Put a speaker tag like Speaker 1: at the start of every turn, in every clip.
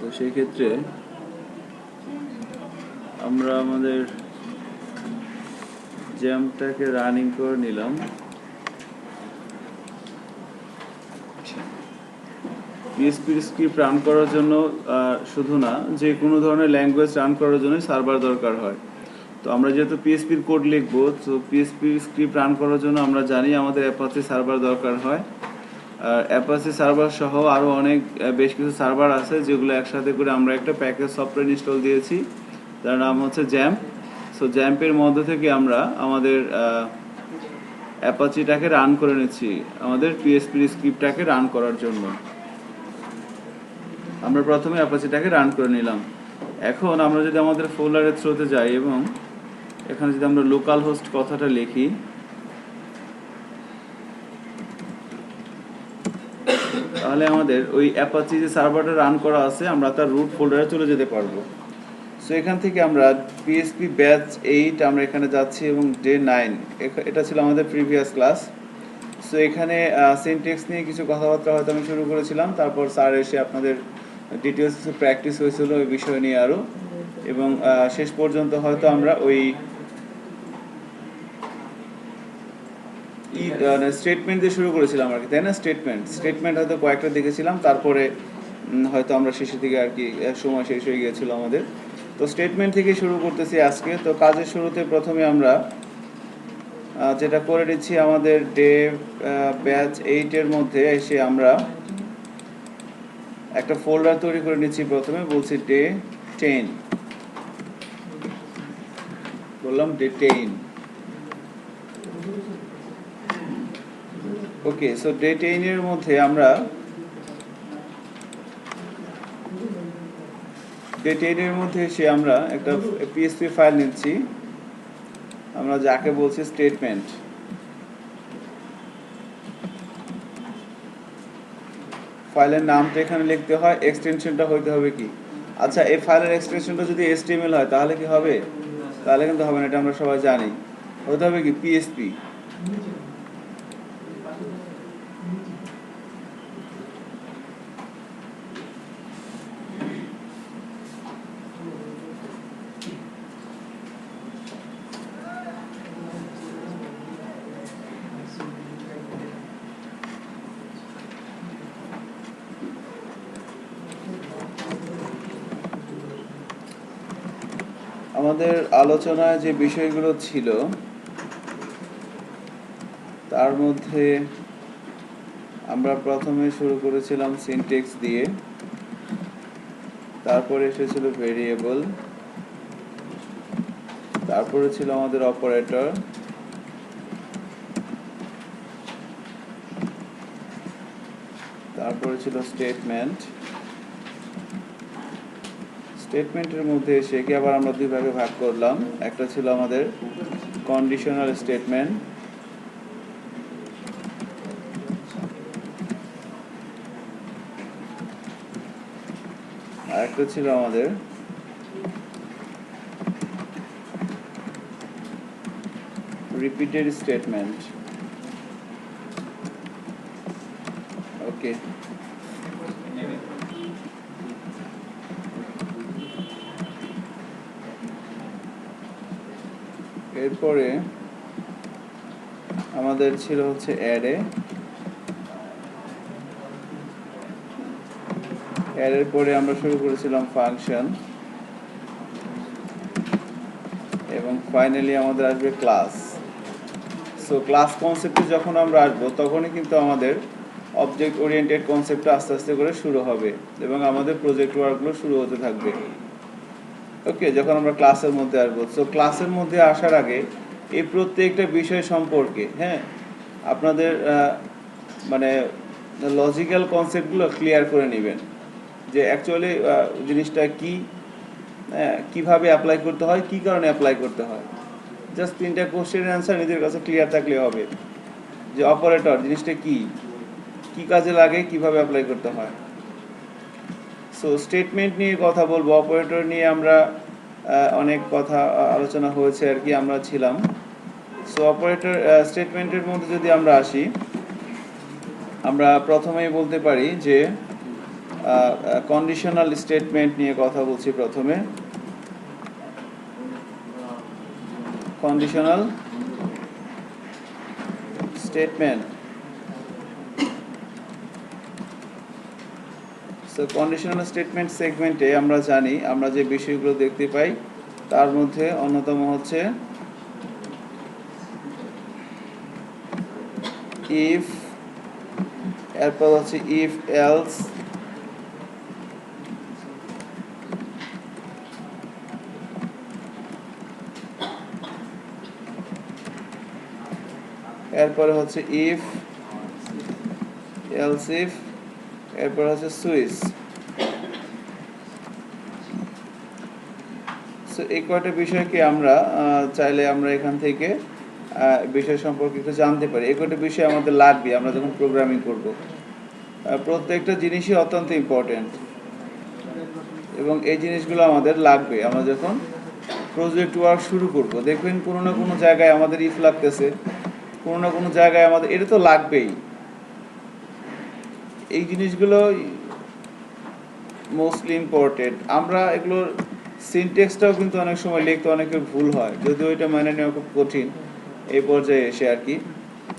Speaker 1: তো সেই ক্ষেত্রে আমরা আমাদের জ্যামটাকে রানিং করে নিলাম। পিএসপি স্ক্রিপ্ট রান করার জন্য শুধু না, যে কোনো ধরনের ল্যাঙ্গুয়েজ রান করার জন্য সার্ভার দরকার হয়। তো আমরা যেহেতু পিএসপির কোড লিখবো, তো পিএসপি স্ক্রিপ্ট রান করার জন্য আমরা জানি আমাদের অ্যাপাচি সার্ভার দরকার হয়। আর অ্যাপাচি সার্ভার সহ আরও অনেক বেশ কিছু সার্ভার আছে যেগুলো একসাথে করে আমরা একটা প্যাকেজ সফটওয়্যার ইনস্টল দিয়েছি, যার নাম হচ্ছে জ্যাম্প। সো জ্যাম্পের মধ্যে থেকে আমরা আমাদের অ্যাপাচিটাকে রান করে নিচ্ছি আমাদের পিএসপি স্ক্রিপ্টটাকে রান করার জন্য। আমরা প্রথমে অ্যাপাচিটাকে রান করে নিলাম। এখন আমরা যদি আমাদের ফোল্ডারের থ্রুতে যাই এবং এখানে যদি আমরা লোকাল হোস্ট কথাটা লিখি, তাহলে আমাদের ওই অ্যাপাচি যে সার্ভারটা রান করা আছে আমরা তার রুট ফোল্ডারে চলে যেতে পারবো। সো এখান থেকে আমরা পিএসপি ব্যাচ 8 আমরা এখানে যাচ্ছি এবং ডে 9, এটা ছিল আমাদের প্রিভিয়াস ক্লাস। সো এখানে সিনট্যাক্স নিয়ে কিছু কথাবার্তা হয়তো আমি শুরু করেছিলাম, তারপর স্যার এসে আপনাদের ডিটেলস কিছু প্র্যাকটিস হয়েছিল ওই বিষয় নিয়ে আরও, এবং শেষ পর্যন্ত হয়তো আমরা ওই স্টেটমেন্ট দিয়ে শুরু করেছিলাম আর কি, তাই না? স্টেটমেন্ট হয়তো কয়েকটা দেখেছিলাম, তারপরে হয়তো আমরা শেষের দিকে আর কি সময় শেষ হয়ে গিয়েছিল আমাদের। তো স্টেটমেন্ট থেকে শুরু করতেছি আজকে। তো কাজের শুরুতে প্রথমে আমরা যেটা করে নিচ্ছি, আমাদের ডে ব্যাচ 8-এর মধ্যে এসে আমরা একটা ফোল্ডার তৈরি করে নিচ্ছি। প্রথমে বলছি ডে 10, বললাম ডে 10। ওকে, সো ডে 10-এর মধ্যে আমরা ডে 10-এর মধ্যে এসে আমরা একটা পিএসপি ফাইল নিচ্ছি, আমরা যাকে বলছি স্টেটমেন্ট। ফাইলের নামটা এখানে লিখতে হয়, এক্সটেনশনটা হইতে হবে কি, আচ্ছা এই ফাইলের এক্সটেনশনটা যদি HTML হয় তাহলে কি হবে? তাহলে কিন্তু হবে না, এটা আমরা সবাই জানি। হতে হবে কি পিএসপি। আমাদের আলোচনায় যে বিষয়গুলো ছিল তার মধ্যে আমরা প্রথমে শুরু করেছিলাম সিনট্যাক্স দিয়ে, তারপরে এসেছিল ভেরিয়েবল, তারপরে ছিল আমাদের অপারেটর, তারপরে ছিল স্টেটমেন্ট। স্টেটমেন্টের মধ্যে এসে কি আবার আমরা দুই ভাগে ভাগ করলাম, একটা ছিল আমাদের কন্ডিশনাল স্টেটমেন্ট, আর একটা ছিল আমাদের রিপিটেড স্টেটমেন্ট। ওকে, এরপরে আমাদের ছিল হচ্ছে অ্যারে। অ্যারের পরে আমরা শুরু করেছিলাম ফাংশন, এবং ফাইনালি আমাদের আসবে ক্লাস। সো ক্লাস কনসেপ্টে যখন আমরা আসবো তখনই কিন্তু আমাদের অবজেক্ট ওরিয়েন্টেড কনসেপ্টটা আস্তে আস্তে করে শুরু হবে এবং আমাদের প্রজেক্ট ওয়ার্কগুলো শুরু হতে থাকবে। ওকে, যখন আমরা ক্লাসের মধ্যে আসবো, সো ক্লাসের মধ্যে আসার আগে এই প্রত্যেকটা বিষয় সম্পর্কে আপনাদের মানে লজিক্যাল কনসেপ্টগুলো ক্লিয়ার করে নেবেন, যে অ্যাকচুয়ালি জিনিসটা কি, কিভাবে অ্যাপ্লাই করতে হয়, কি কারণে অ্যাপ্লাই করতে হয়। জাস্ট 3টা কোশ্চেনের অ্যান্সার নিজের কাছে ক্লিয়ার থাকলে হবে, যে অপারেটর জিনিসটা কি, কি কাজে লাগে, কিভাবে অ্যাপ্লাই করতে হয়। সো স্টেটমেন্ট নিয়ে কথা বলবো, অপারেটর নিয়ে আমরা অনেক কথা আলোচনা হয়েছে আর কি, আমরা ছিলাম। সো অপারেটর স্টেটমেন্টের মধ্যে যদি আমরা আসি, আমরা প্রথমেই বলতে পারি যে কন্ডিশনাল স্টেটমেন্ট নিয়ে কথা বলছি প্রথমে। Conditional statement. So conditional statement সেগমেন্টে আমরা জানি, আমরা যে বিষয়গুলো দেখতে পাই তার মধ্যে অন্যতম হচ্ছে ইফ, এরপর হচ্ছে ইফ এলস, এরপরে হচ্ছে ইফ এলস ইফ, এরপর হচ্ছে সুইচ। সো এই কয়টা বিষয়কে আমরা চাইলে আমরা এখান থেকে বিষয় সম্পর্কে একটু জানতে পারি। এই কয়টা বিষয় আমাদের লাগবে আমরা যখন প্রোগ্রামিং করব। প্রত্যেকটা জিনিসই অত্যন্ত ইম্পর্টেন্ট এবং এই জিনিসগুলো আমাদের লাগবে আমরা যখন প্রজেক্ট ওয়ার্ক শুরু করব। দেখবেন কোনো না কোনো জায়গায় আমাদের ইফ লাগতেছে, কোনো না কোনো জায়গায় আমাদের, এটা তো লাগবেই। এই জিনিসগুলো মোস্টলি ইম্পর্টেন্ট। আমরা এগুলোর সিনটেক্সটাও কিন্তু অনেক সময় লিখতে অনেকের ভুল হয়, যদিও এটা মেনে নেওয়া খুব কঠিন এই পর্যায়ে এসে আর কি।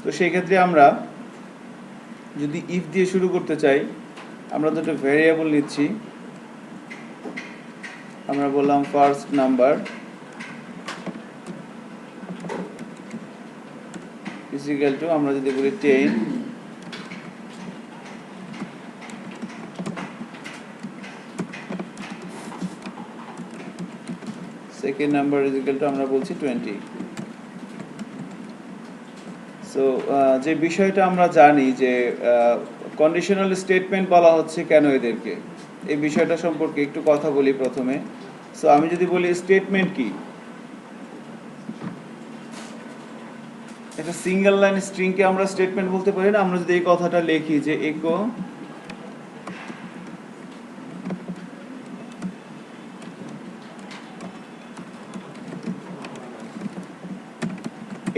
Speaker 1: তো সেই ক্ষেত্রে আমরা যদি ইফ দিয়ে শুরু করতে চাই, আমরা দুটো ভ্যারিয়েবল নিচ্ছি। আমরা বললাম first number is equal to, আমরা যদি বলি 10, second number is equal to আমরা বলছি 20। সো যে বিষয়টা আমরা জানি যে কন্ডিশনাল স্টেটমেন্ট বলা হচ্ছে কেন এদেরকে, এই বিষয়টা সম্পর্কে একটু কথা বলি প্রথমে। সো আমি যদি বলি স্টেটমেন্ট কি, একটা সিঙ্গেল লাইন স্ট্রিংকে আমরা স্টেটমেন্ট বলতে পারি না? আমরা যদি এই কথাটা লিখি যে ইকো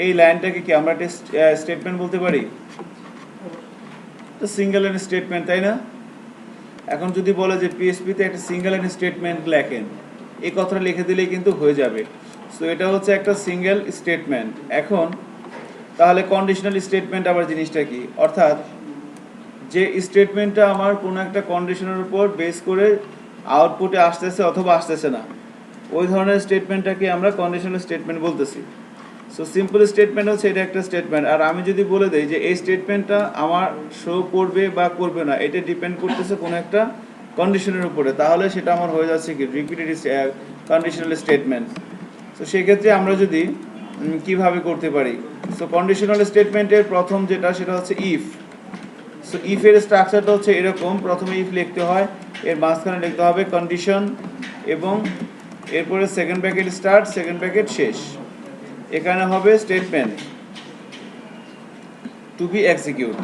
Speaker 1: এই লাইনটাকে কি আমরা একটা স্টেটমেন্ট বলতে পারি? তো সিঙ্গেল লাইন স্টেটমেন্ট, তাই না? এখন যদি বলে যে পিএসপিতে একটা সিঙ্গেল লাইন স্টেটমেন্ট লেখেন, এই কথাটা লিখে দিলেই কিন্তু হয়ে যাবে। সো এটা হচ্ছে একটা সিঙ্গেল স্টেটমেন্ট। এখন তাহলে কন্ডিশনাল স্টেটমেন্ট আবার জিনিসটা কি? অর্থাৎ যে স্টেটমেন্টটা আমার কোনো একটা কন্ডিশনের উপর বেস করে আউটপুটে আসতেছে অথবা আসতেছে না, ওই ধরনের স্টেটমেন্টটাকে আমরা কন্ডিশনাল স্টেটমেন্ট বলতেছি। সো সিম্পল স্টেটমেন্ট হচ্ছে এটা একটা স্টেটমেন্ট। আর আমি যদি বলে দেই যে এই স্টেটমেন্টটা আমার শো করবে বা করবে না, এটা ডিপেন্ড করতেছে কোনো একটা কন্ডিশনের উপরে, তাহলে সেটা আমার হয়ে যাচ্ছে কি রিপিটেড কন্ডিশনাল স্টেটমেন্ট। তো সেক্ষেত্রে আমরা যদি কিভাবে করতে পারি, সো কন্ডিশনাল স্টেটমেন্টের প্রথম যেটা সেটা হচ্ছে ইফ। সো ইফের স্ট্রাকচারটা হচ্ছে এরকম, প্রথমে ইফ লিখতে হয়, এর মাঝখানে লিখতে হবে কন্ডিশন এবং এরপরে second bracket start, second bracket শেষ। এখানে হবে statement to be execute.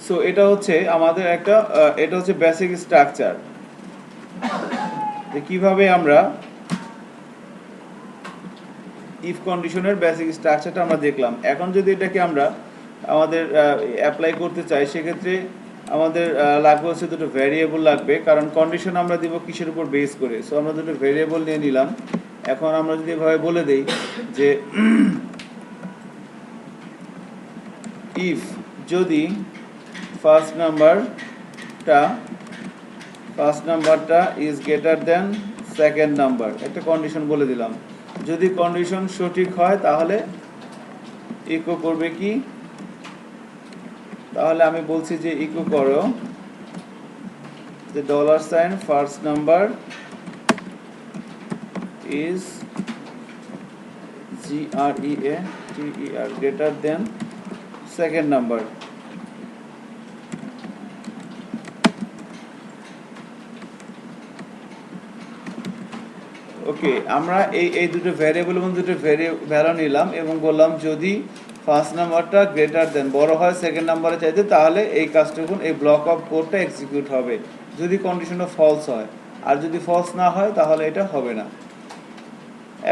Speaker 1: So এটা হচ্ছে আমাদের একটা এটা হচ্ছে বেসিক স্ট্রাকচার, যে কিভাবে আমরা ইফ কন্ডিশনের বেসিক স্ট্রাকচারটা আমরা দেখলাম। এখন যদি এটাকে আমরা আমাদের অ্যাপ্লাই করতে চাই, সেক্ষেত্রে আমাদের লাগবে হচ্ছে দুটো ভ্যারিয়েবল লাগবে, কারণ কন্ডিশন আমরা দিব কিসের উপর বেস করে। সো আমরা দুটো ভ্যারিয়েবল নিয়ে নিলাম। এখন আমরা যদি এভাবে বলে দেই যে ইফ যদি ফার্স্ট নাম্বারটা is greater than second number, একটা কন্ডিশন বলে দিলাম। যদি কন্ডিশন সঠিক হয় তাহলে ইকো করবে কি, তাহলে আমি বলছি যে ইকো করো যে dollar sign first number is GREATER greater than second number. Okay, আমরা এই দুটো ভ্যারিয়েবল এবং দুটো ভ্যালু নিলাম এবং বললাম যদি ফার্স্ট নাম্বারটা গ্রেটার দেন বড় হয় সেকেন্ড নাম্বারে চাইতে, তাহলে এই কাজটুকু এই ব্লক অফ কোডটা এক্সিকিউট হবে যদি কন্ডিশনটা ফলস হয়, আর যদি ফলস না হয় তাহলে এটা হবে না।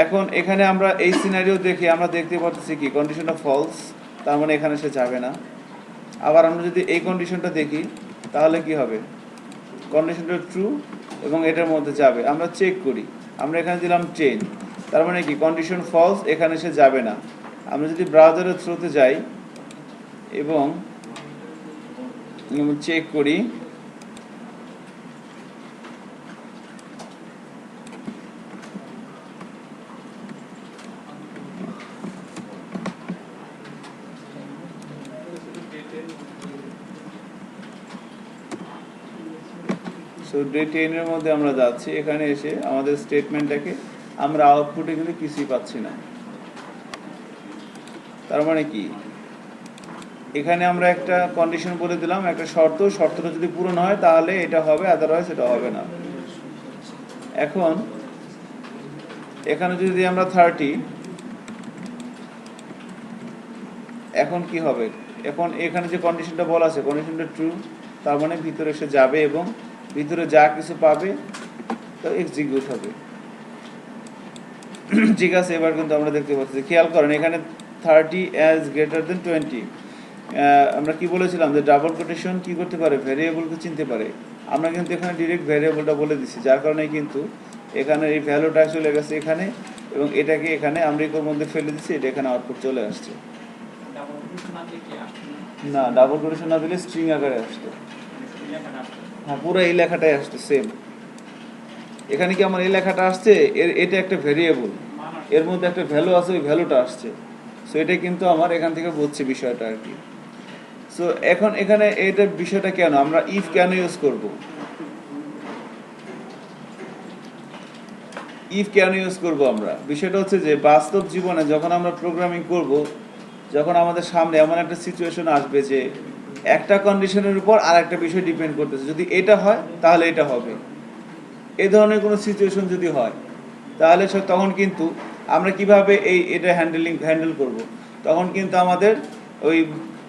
Speaker 1: এখন এখানে আমরা এই সিনারিও দেখি আমরা দেখতে পাচ্ছি কি কন্ডিশনটা ফলস, তার মানে এখানে সে যাবে না। আবার আমরা যদি এই কন্ডিশনটা দেখি তাহলে কি হবে, কন্ডিশনটা ট্রু এবং এটার মধ্যে যাবে। আমরা চেক করি, আমরা এখানে দিলাম 10, তার মানে কি কন্ডিশন ফলস, এখানে সে যাবে না। আমরা যদি ব্রাউজারের থ্রুতে যাই এবং চেক করি, সো ডে 10 এর মধ্যে আমরা যাচ্ছি, এখানে এসে আমাদের স্টেটমেন্টটাকে আমরা আউটপুটে কিন্তু কিছুই পাচ্ছি না। তার মানে কি, এখানে আমরা একটা কন্ডিশন বলে দিলাম, একটা শর্তটা যদি পূরণ হয় তাহলে এটা হবে, আদারওয়াইজ এটা হবে না। এখন এখানে যদি আমরা 30, এখন কি হবে, এখন এখানে যে কন্ডিশনটা বলা আছে কন্ডিশনটা ট্রু, তার মানে ভিতরে এসে যাবে এবং ভিতরে যা কিছু পাবে তো এক্সিকিউট হবে। ঠিক আছে, এবার কিন্তু আমরা দেখতে পাচ্ছি, খেয়াল করেন এখানে 30 অ্যাজ গ্রেটার দেন 20, আমরা কি বলেছিলাম যে ডাবল কোটেশন কি করতে পারে, ভ্যারিয়েবলকে চিনতে পারে। আমরা কিন্তু এখানে ডিরেক্ট ভ্যারিয়েবলটা বলে দিচ্ছি, যার কারণে কিন্তু এখানে এই ভ্যালুটা চলে গেছে এখানে এবং এটাকে এখানে আমরা এর মধ্যে ফেলে দিচ্ছি, এটা এখানে আউটপুট চলে আসছে। না, ডাবল কোটেশন না দিলে স্ট্রিং আকারে আসতো। হ্যাঁ, পুরো এই লেখাটাই আসছে সেম। এখানে কি আমার এই লেখাটা আসছে, এটা একটা ভেরিয়েবল, এর মধ্যে একটা ভ্যালু আছে, ওই ভ্যালুটা আসছে। সো এটা কিন্তু আমার এখান থেকে বুঝছি বিষয়টা আর কি। সো এখন এখানে এটা বিষয়টা কেন, আমরা ইফ কেন ইউজ করব, ইফ কেন ইউজ করব আমরা, বিষয়টা হচ্ছে যে বাস্তব জীবনে যখন আমরা প্রোগ্রামিং করব, যখন আমাদের সামনে এমন একটা সিচুয়েশন আসবে যে একটা কন্ডিশনের উপর আর একটা বিষয় ডিপেন্ড করতেছে, যদি এটা হয় তাহলে এটা হবে, এই ধরনের কোনো সিচুয়েশন যদি হয় তাহলে তখন কিন্তু আমরা কিভাবে এটা হ্যান্ডেল করব, তখন কিন্তু আমাদের ওই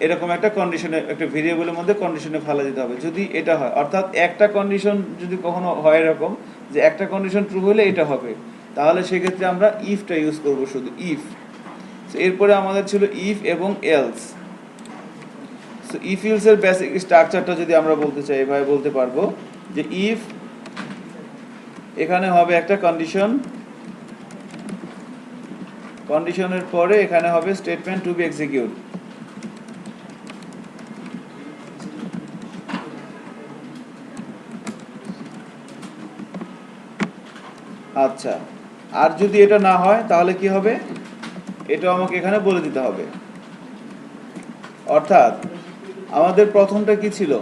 Speaker 1: এরকম একটা কন্ডিশনে, একটা ভেরিয়েবলের মধ্যে কন্ডিশনে ফেলা দিতে হবে যদি এটা হয়। অর্থাৎ একটা কন্ডিশন যদি কখনো হয় এরকম যে একটা কন্ডিশন ট্রু হলে এটা হবে, তাহলে সেক্ষেত্রে আমরা ইফটা ইউজ করব, শুধু ইফ। এরপরে আমাদের ছিল ইফ এবং এলস। সো ইফ এলস এর বেসিক স্ট্রাকচারটা যদি আমরা বলতে চাই, এভাবে বলতে পারবো যে ইফ, এখানে হবে একটা কন্ডিশন, কন্ডিশনের পরে এখানে হবে স্টেটমেন্ট টু বি এক্সিকিউট। আচ্ছা, আর যদি এটা না হয় তাহলে কি হবে, এটা আমাকে এখানে বলে দিতে হবে। অর্থাৎ আমাদের প্রথমটা কি ছিল,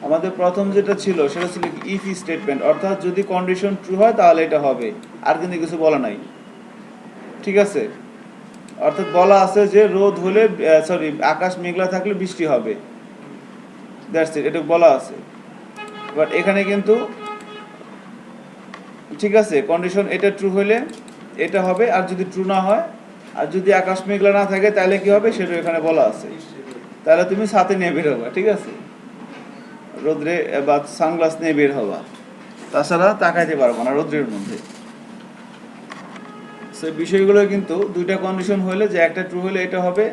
Speaker 1: আমাদের প্রথম যেটা ছিল সেটা ছিল ইফ স্টেটমেন্ট, অর্থাৎ যদি কন্ডিশন ট্রু হয় তাহলে এটা হবে, আর কিন্তু কিছু বলা নাই। ঠিক আছে, অর্থাৎ বলা আছে যে রোদ হলে, আকাশ মেঘলা থাকলে বৃষ্টি হবে, দ্যাটস ইট, এটা বলা আছে। বাট এখানে কিন্তু ঠিক আছে, কন্ডিশন এটা ট্রু হলে এটা হবে, আর যদি ট্রু না হয়, আর যদি আকাশ মেঘলা না থাকে তাহলে কি হবে সেটা এখানে বলা আছে। তাহলে তুমি ছাতা নিয়ে বের হবা, ঠিক আছে, রোদ্রে বা সানগ্লাস নিয়ে বের হবা, তাছাড়া তাকাইতে পারবো না রোদ্রের মধ্যে। সেই বিষয়গুলো কিন্তু দুইটা কন্ডিশন হলে, যে একটা ট্রু হলে এটা হবে,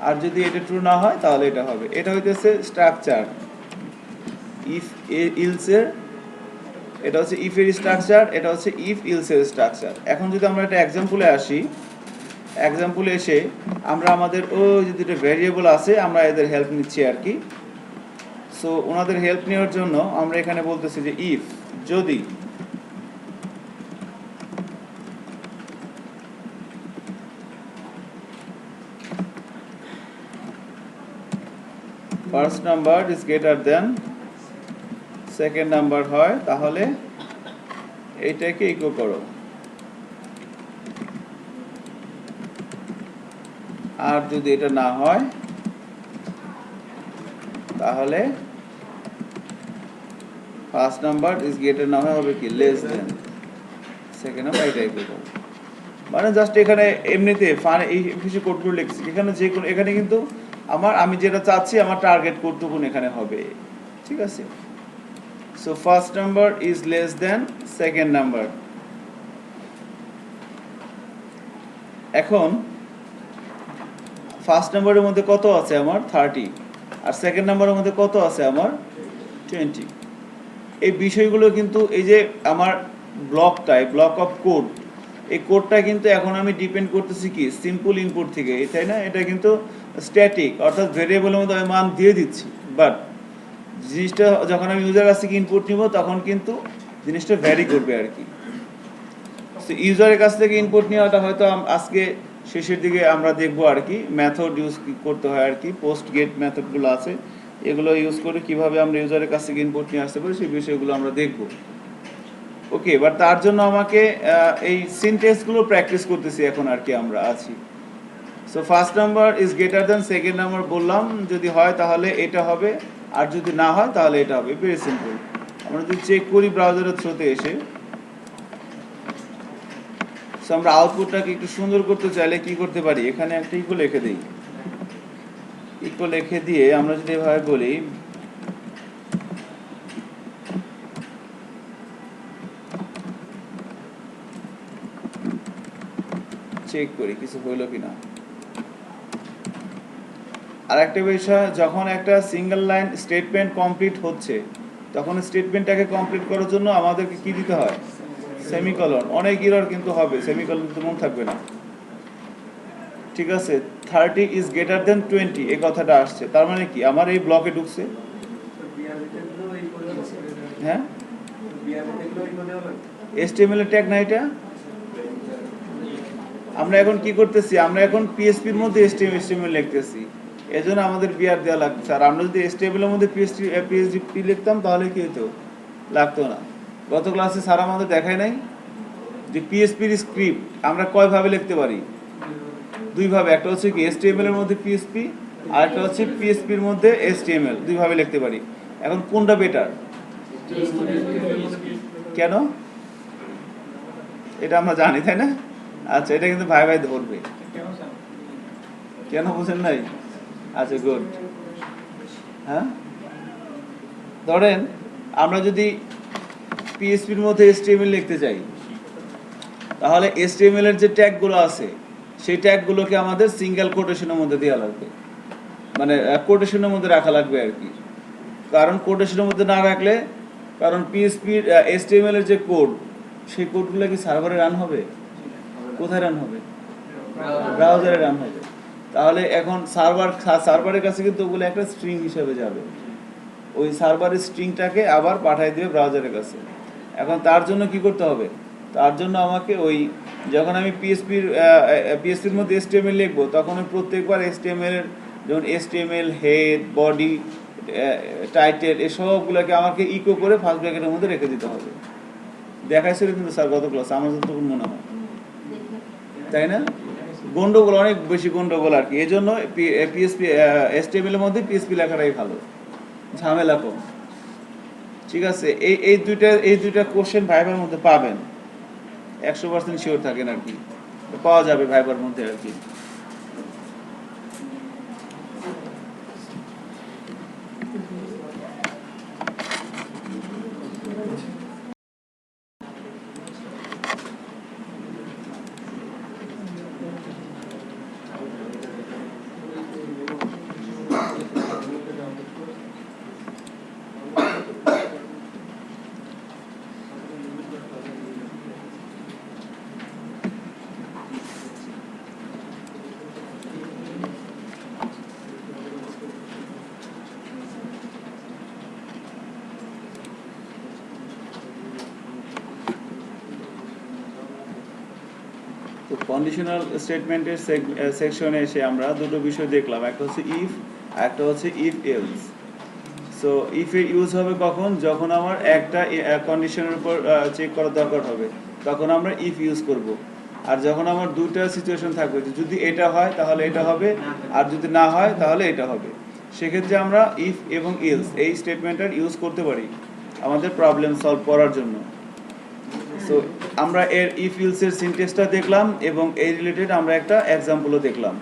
Speaker 1: আর যদি এটা ট্রু না হয় তাহলে এটা হবে। এটা হইতেছে স্ট্রাকচার ইফ ইলস এর, এটা হচ্ছে ইফ এর স্ট্রাকচার, এটা হচ্ছে ইফ ইলস এর স্ট্রাকচার। এখন যদি আমরা একটা এক্সাম্পলে আসি, এক্সাম্পলে এসে আমরা আমাদের ওই যে দুটো ভ্যারিয়েবল আছে, আমরা এদের হেল্প নিচ্ছি আর কি। সো ওনাদের হেল্প নেওয়ার জন্য আমরা এখানে বলতেছি যে ইফ, যদি first number is greater than second number হয়, তাহলে এইটাকে ইকো করো। আর যদি এটা না হয় তাহলে ফার্স্ট নাম্বার ইজ গ্রেটার না হয় হবে কি, লেস দেন সেকেন্ড নাম্বার, এটা ইকো করো। মানে জাস্ট এখানে এমনিতে এই কিছু কোডগুলো লিখছি, এখানে যে কোনো, এখানে কিন্তু আমি যেটা চাচ্ছি আমার টার্গেট কতটুকুন এখানে হবে, ঠিক আছে। So first number is less than second number. এখন ফার্স্ট নাম্বারের মধ্যে কত আছে আমার 30, আর সেকেন্ড নাম্বারের মধ্যে কত আছে আমার 20। এই বিষয়গুলো কিন্তু এই যে আমার ব্লক অফ কোড, এই কোডটা কিন্তু এখন আমি ডিপেন্ড করতেছি কি সিম্পল ইনপুট থেকে, তাই না। এটা কিন্তু স্ট্যাটিক, অর্থাৎ ভেরিয়েবলের মধ্যে আমি মান দিয়ে দিচ্ছি, বাট জিনিসটা যখন আমি ইউজার কাছ থেকে ইনপুট নিব তখন কিন্তু জিনিসটা ভ্যারি করবে আর কি। তো ইউজারের কাছ থেকে ইনপুট নেওয়াটা হয়তো আজকে শেষের দিকে আমরা দেখবো আর কি, মেথড ইউজ করতে হয় আর কি, পোস্ট গেট মেথডগুলো আছে, এগুলো ইউজ করে কিভাবে আমরা ইউজারের কাছ থেকে ইনপুট নিয়ে আসতে পারি সেই বিষয়গুলো আমরা দেখব। ওকে, বাট তার জন্য আমাকে এই সিনট্যাক্সগুলো প্র্যাকটিস করতেছি এখন আর কি আমরা আছি। So first number is greater than second number বললাম, যদি হয় তাহলে এটা হবে, আর যদি না হয় তাহলে এটা হবে, ভেরি সিম্পল। আমরা যদি চেক করি ব্রাউজারের থ্রুতে এসে, সো আমরা আউটপুটটাকে একটু সুন্দর করতে চাইলে কি করতে পারি, এখানে একটা ইকো লিখে দিই। ইকো লিখে দিয়ে আমরা যদি এভাবে বলি চেক করি কিছু হইল কিনা। আর একটা বিষয়, যখন একটা সিঙ্গেল লাইন স্টেটমেন্ট কমপ্লিট হচ্ছে তখন স্টেটমেন্টটাকে কমপ্লিট করার জন্য আমাদেরকে কি দিতে হয়, সেমিকলন। অনেক এরর কিন্তু হবে, সেমিকলন তো মনে থাকবে না, ঠিক আছে। 30 ইজ গ্রেটার দেন 20 এই কথাটা আসছে, তার মানে কি আমার এই ব্লকে ঢুকছে, হ্যাঁ HTML এর ট্যাগ না এটা। আমরা এখন কি করতেছি, আমরা এখন পিএসপির মধ্যে HTML লিখতেছি, এজন্য আমাদের বিআর দেওয়া লাগছে। আর আমরা যদি HTML এর মধ্যে পিএসপি লিখতাম তাহলে কি হতো, লাগতো না। গত ক্লাসে স্যার আমাদের দেখায় নাই যে পিএসপির স্ক্রিপ্ট আমরা কয়ভাবে লিখতে পারি, দুইভাবে, একটা হচ্ছে কি HTML এর মধ্যে পিএসপি, আর একটা হচ্ছে পিএসপির মধ্যে HTML, দুইভাবে লিখতে পারি। এখন কোনটা বেটার, কেন এটা আমরা জানি, তাই না। আচ্ছা, এটা কিন্তু ভাই ধরবে, কেন বুঝেন নাই। আচ্ছা গুড, হ্যাঁ ধরেন আমরা যদি পিএসপির মধ্যে HTML লিখতে চাই তাহলে HTML এর যে ট্যাগগুলো আছে সেই ট্যাগগুলোকে আমাদের সিঙ্গেল কোটেশনের মধ্যে দেওয়া লাগবে, মানে কোটেশনের মধ্যে রাখা লাগবে আর কি। কারণ কোটেশনের মধ্যে না রাখলে, কারণ পিএসপির HTML এর যে কোড সেই কোডগুলো কি সার্ভারে রান হবে, কোথায় রান হবে, ব্রাউজারে রান হবে। তাহলে এখন সার্ভারের কাছে কিন্তু ওগুলো একটা স্ট্রিং হিসেবে যাবে, ওই সার্ভারের স্ট্রিংটাকে আবার পাঠিয়ে দেবে ব্রাউজারের কাছে। এখন তার জন্য কি করতে হবে, তার জন্য আমাকে ওই যখন আমি পিএসপির মধ্যে HTML লিখবো তখন আমি প্রত্যেকবার HTML এর, যেমন HTML হেড, বডি, টাইটেল, এসবগুলোকে আমাকে ইকো করে ফার্স্ট ব্র্যাকেটের মধ্যে রেখে দিতে হবে। দেখাইছিল কিন্তু স্যার গত ক্লাস, আমার যতটুকু মনে হয়, তাই না। গন্ডগোল, অনেক বেশি গন্ডগোল আর কি, এই জন্য পিএসপি HTML এর মধ্যে পিএসপি লেখাটাই ভালো, ঝামেলা কম, ঠিক আছে। এই দুইটা কোশ্চেন ভাইবার মধ্যে পাবেন, 100% শিওর থাকেন আর কি, পাওয়া যাবে ভাইবার মধ্যে আর কি। তো কন্ডিশনাল স্টেটমেন্টের সেকশনে এসে আমরা দুটো বিষয় দেখলাম, একটা হচ্ছে ইফ, একটা হচ্ছে ইফ এলস। সো ইফ এর ইউজ হবে কখন, যখন আমার একটা কন্ডিশনের উপর চেক করার দরকার হবে তখন আমরা ইফ ইউজ করব। আর যখন আমার দুটো সিচুয়েশন থাকবে, যদি এটা হয় তাহলে এটা হবে, আর যদি না হয় তাহলে এটা হবে, সেক্ষেত্রে আমরা ইফ এবং এলস এই স্টেটমেন্টটার ইউজ করতে পারি আমাদের প্রবলেম সলভ করার জন্য। সো আমরা এর ইফ ইলস এর সিনট্যাক্সটা দেখলাম এবং এই রিলেটেড আমরা একটা এক্সাম্পলও দেখলাম।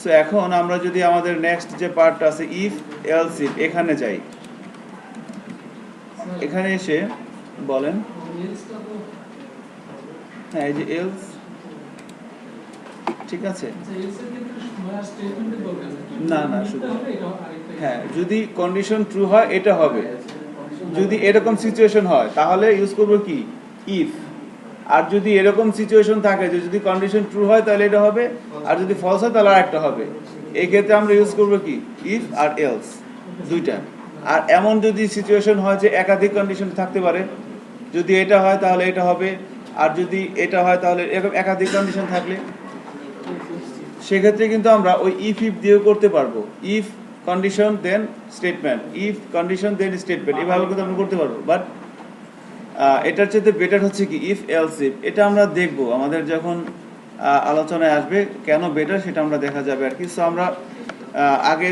Speaker 1: সো এখন আমরা যদি আমাদের নেক্সট যে পার্টটা আছে ইফ এলস ইফ এখানে যাই, এখানে এসে বলেন, হ্যাঁ এই যে এলস, ঠিক আছে, না না শুধু হ্যাঁ, যদি কন্ডিশন ট্রু হয় এটা হবে, যদি এরকম সিচুয়েশন হয় তাহলে ইউজ করব কি ইফ, আর যদি এরকম সিচুয়েশন থাকে যে যদি কন্ডিশন ট্রু হয় তাহলে এটা হবে, আর যদি ফলস হয় তাহলে আরেকটা হবে। এই ক্ষেত্রে আমরা ইউজ করব কি ইফ আর এলস দুইটা। আর এমন যদি সিচুয়েশন হয় যে একাধিক কন্ডিশন থাকতে পারে, যদি এটা হয় তাহলে এটা হবে, আর যদি এটা হয় তাহলে এরকম একাধিক কন্ডিশন থাকলে সেক্ষেত্রে কিন্তু আমরা ওই ইফ দিয়েও করতে পারবো, if condition then statement, if condition then statement, এভাবে কিন্তু আমরা করতে পারবো। বাট এটার চেয়ে বেটার হচ্ছে কি ইফ এলস ইফ। এটা আমরা দেখবো আমাদের যখন আলোচনায় আসবে কেন বেটার সেটা আমরা দেখা যাবে আর কি। সো আমরা আগে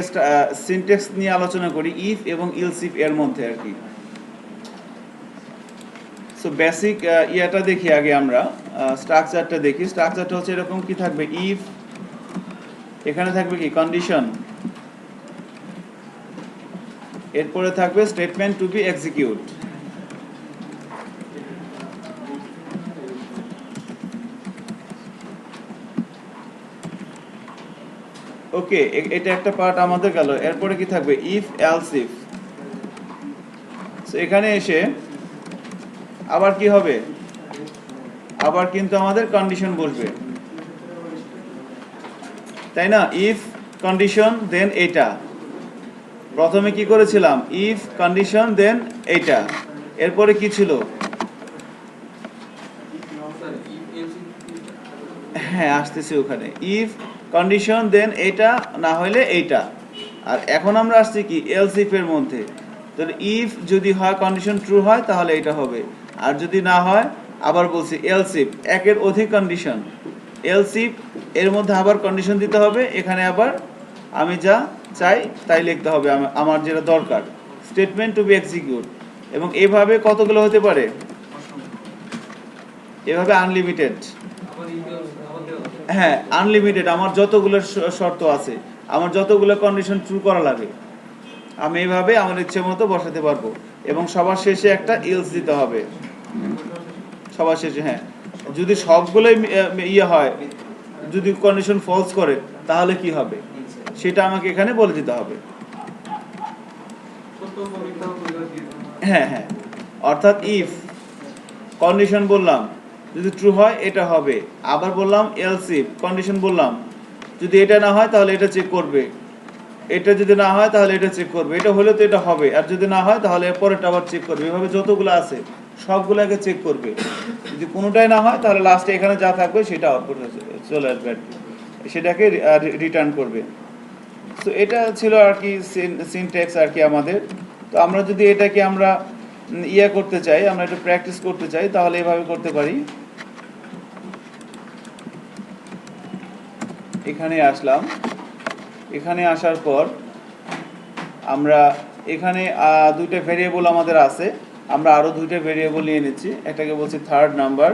Speaker 1: সিনট্যাক্স নিয়ে আলোচনা করি ইফ এবং ইলস ইফ এর মধ্যে আর কি। সো বেসিক ইয়াটা দেখি আগে, আমরা স্ট্রাকচারটা দেখি। স্ট্রাকচারটা হচ্ছে এরকম, কি থাকবে ইফ, এখানে থাকবে কি কন্ডিশন, এরপরে থাকবে স্টেটমেন্ট টু বি এক্সিকিউট, ওকে এটা একটা পার্ট আমাদের গেল। এরপরে কি থাকবে ইফ এলস ইফ। সো এখানে এসে আবার কি হবে, আবার কিন্তু আমাদের কন্ডিশন বসবে, তাই না? ইফ কন্ডিশন দেন এটা, প্রথমে কি করেছিলাম ইফ কন্ডিশন দেন এইটা, এরপরে কি ছিল, হ্যাঁ আসতেছি ওখানে, ইফ কন্ডিশন দেন এইটা না হলে এইটা। আর এখন আমরা আসছি কি এলস ইফ এর মধ্যে। তাহলে ইফ যদি হয় কন্ডিশন ট্রু হয় তাহলে এটা হবে, আর যদি না হয় আবার বলছি এলস ইফ, একের অধিক কন্ডিশন, এলস ইফ এর মধ্যে আবার কন্ডিশন দিতে হবে, এখানে আবার আমি যা চাই তাই লিখতে হবে, আমার যেটা দরকার, স্টেটমেন্ট টু বি এক্সিকিউট। এবং এভাবে কতগুলো হতে পারে, এভাবে আনলিমিটেড, হ্যাঁ আনলিমিটেড, আমার যতগুলো শর্ত আছে, আমার যতগুলো কন্ডিশন ট্রু করা লাগে আমি এইভাবে আমার ইচ্ছে মতো বসাতে পারবো। এবং সবার শেষে একটা ইলস দিতে হবে, সবার শেষে, হ্যাঁ যদি সবগুলোই ইয়ে হয়, যদি কন্ডিশন ফলস করে তাহলে কি হবে সেটা আমাকে এখানে বলে দিতে হবে। হ্যাঁ হ্যাঁ, অর্থাৎ ইফ কন্ডিশন বললাম যদি ট্রু হয় এটা হবে, আবার বললাম এলস ইফ কন্ডিশন বললাম যদি এটা না হয় তাহলে এটা চেক করবে, এটা যদি না হয় তাহলে এটা চেক করবে, এটা হলে তো এটা হবে, আর যদি না হয় তাহলে পরেরটা আবার চেক করবে। এভাবে যতগুলো আছে সবগুলোকে চেক করবে, যদি কোনোটাই না হয় তাহলে লাস্টে এখানে যা থাকবে সেটা আউটপুট চলে আসবে আর কি, সেটাকে রিটার্ন করবে। সো এটা ছিল আর কি সিনট্যাক্স আর কি আমাদের। তো আমরা যদি এটাকে আমরা ইয়ে করতে চাই, আমরা একটু প্র্যাকটিস করতে চাই তাহলে এভাবে করতে পারি। এখানে আসলাম, এখানে আসার পর আমরা এখানে দুইটা ভেরিয়েবল আমাদের আছে, আমরা আরো দুইটা ভেরিয়েবল নিয়ে নিচ্ছি, একটাকে বলছি থার্ড নাম্বার,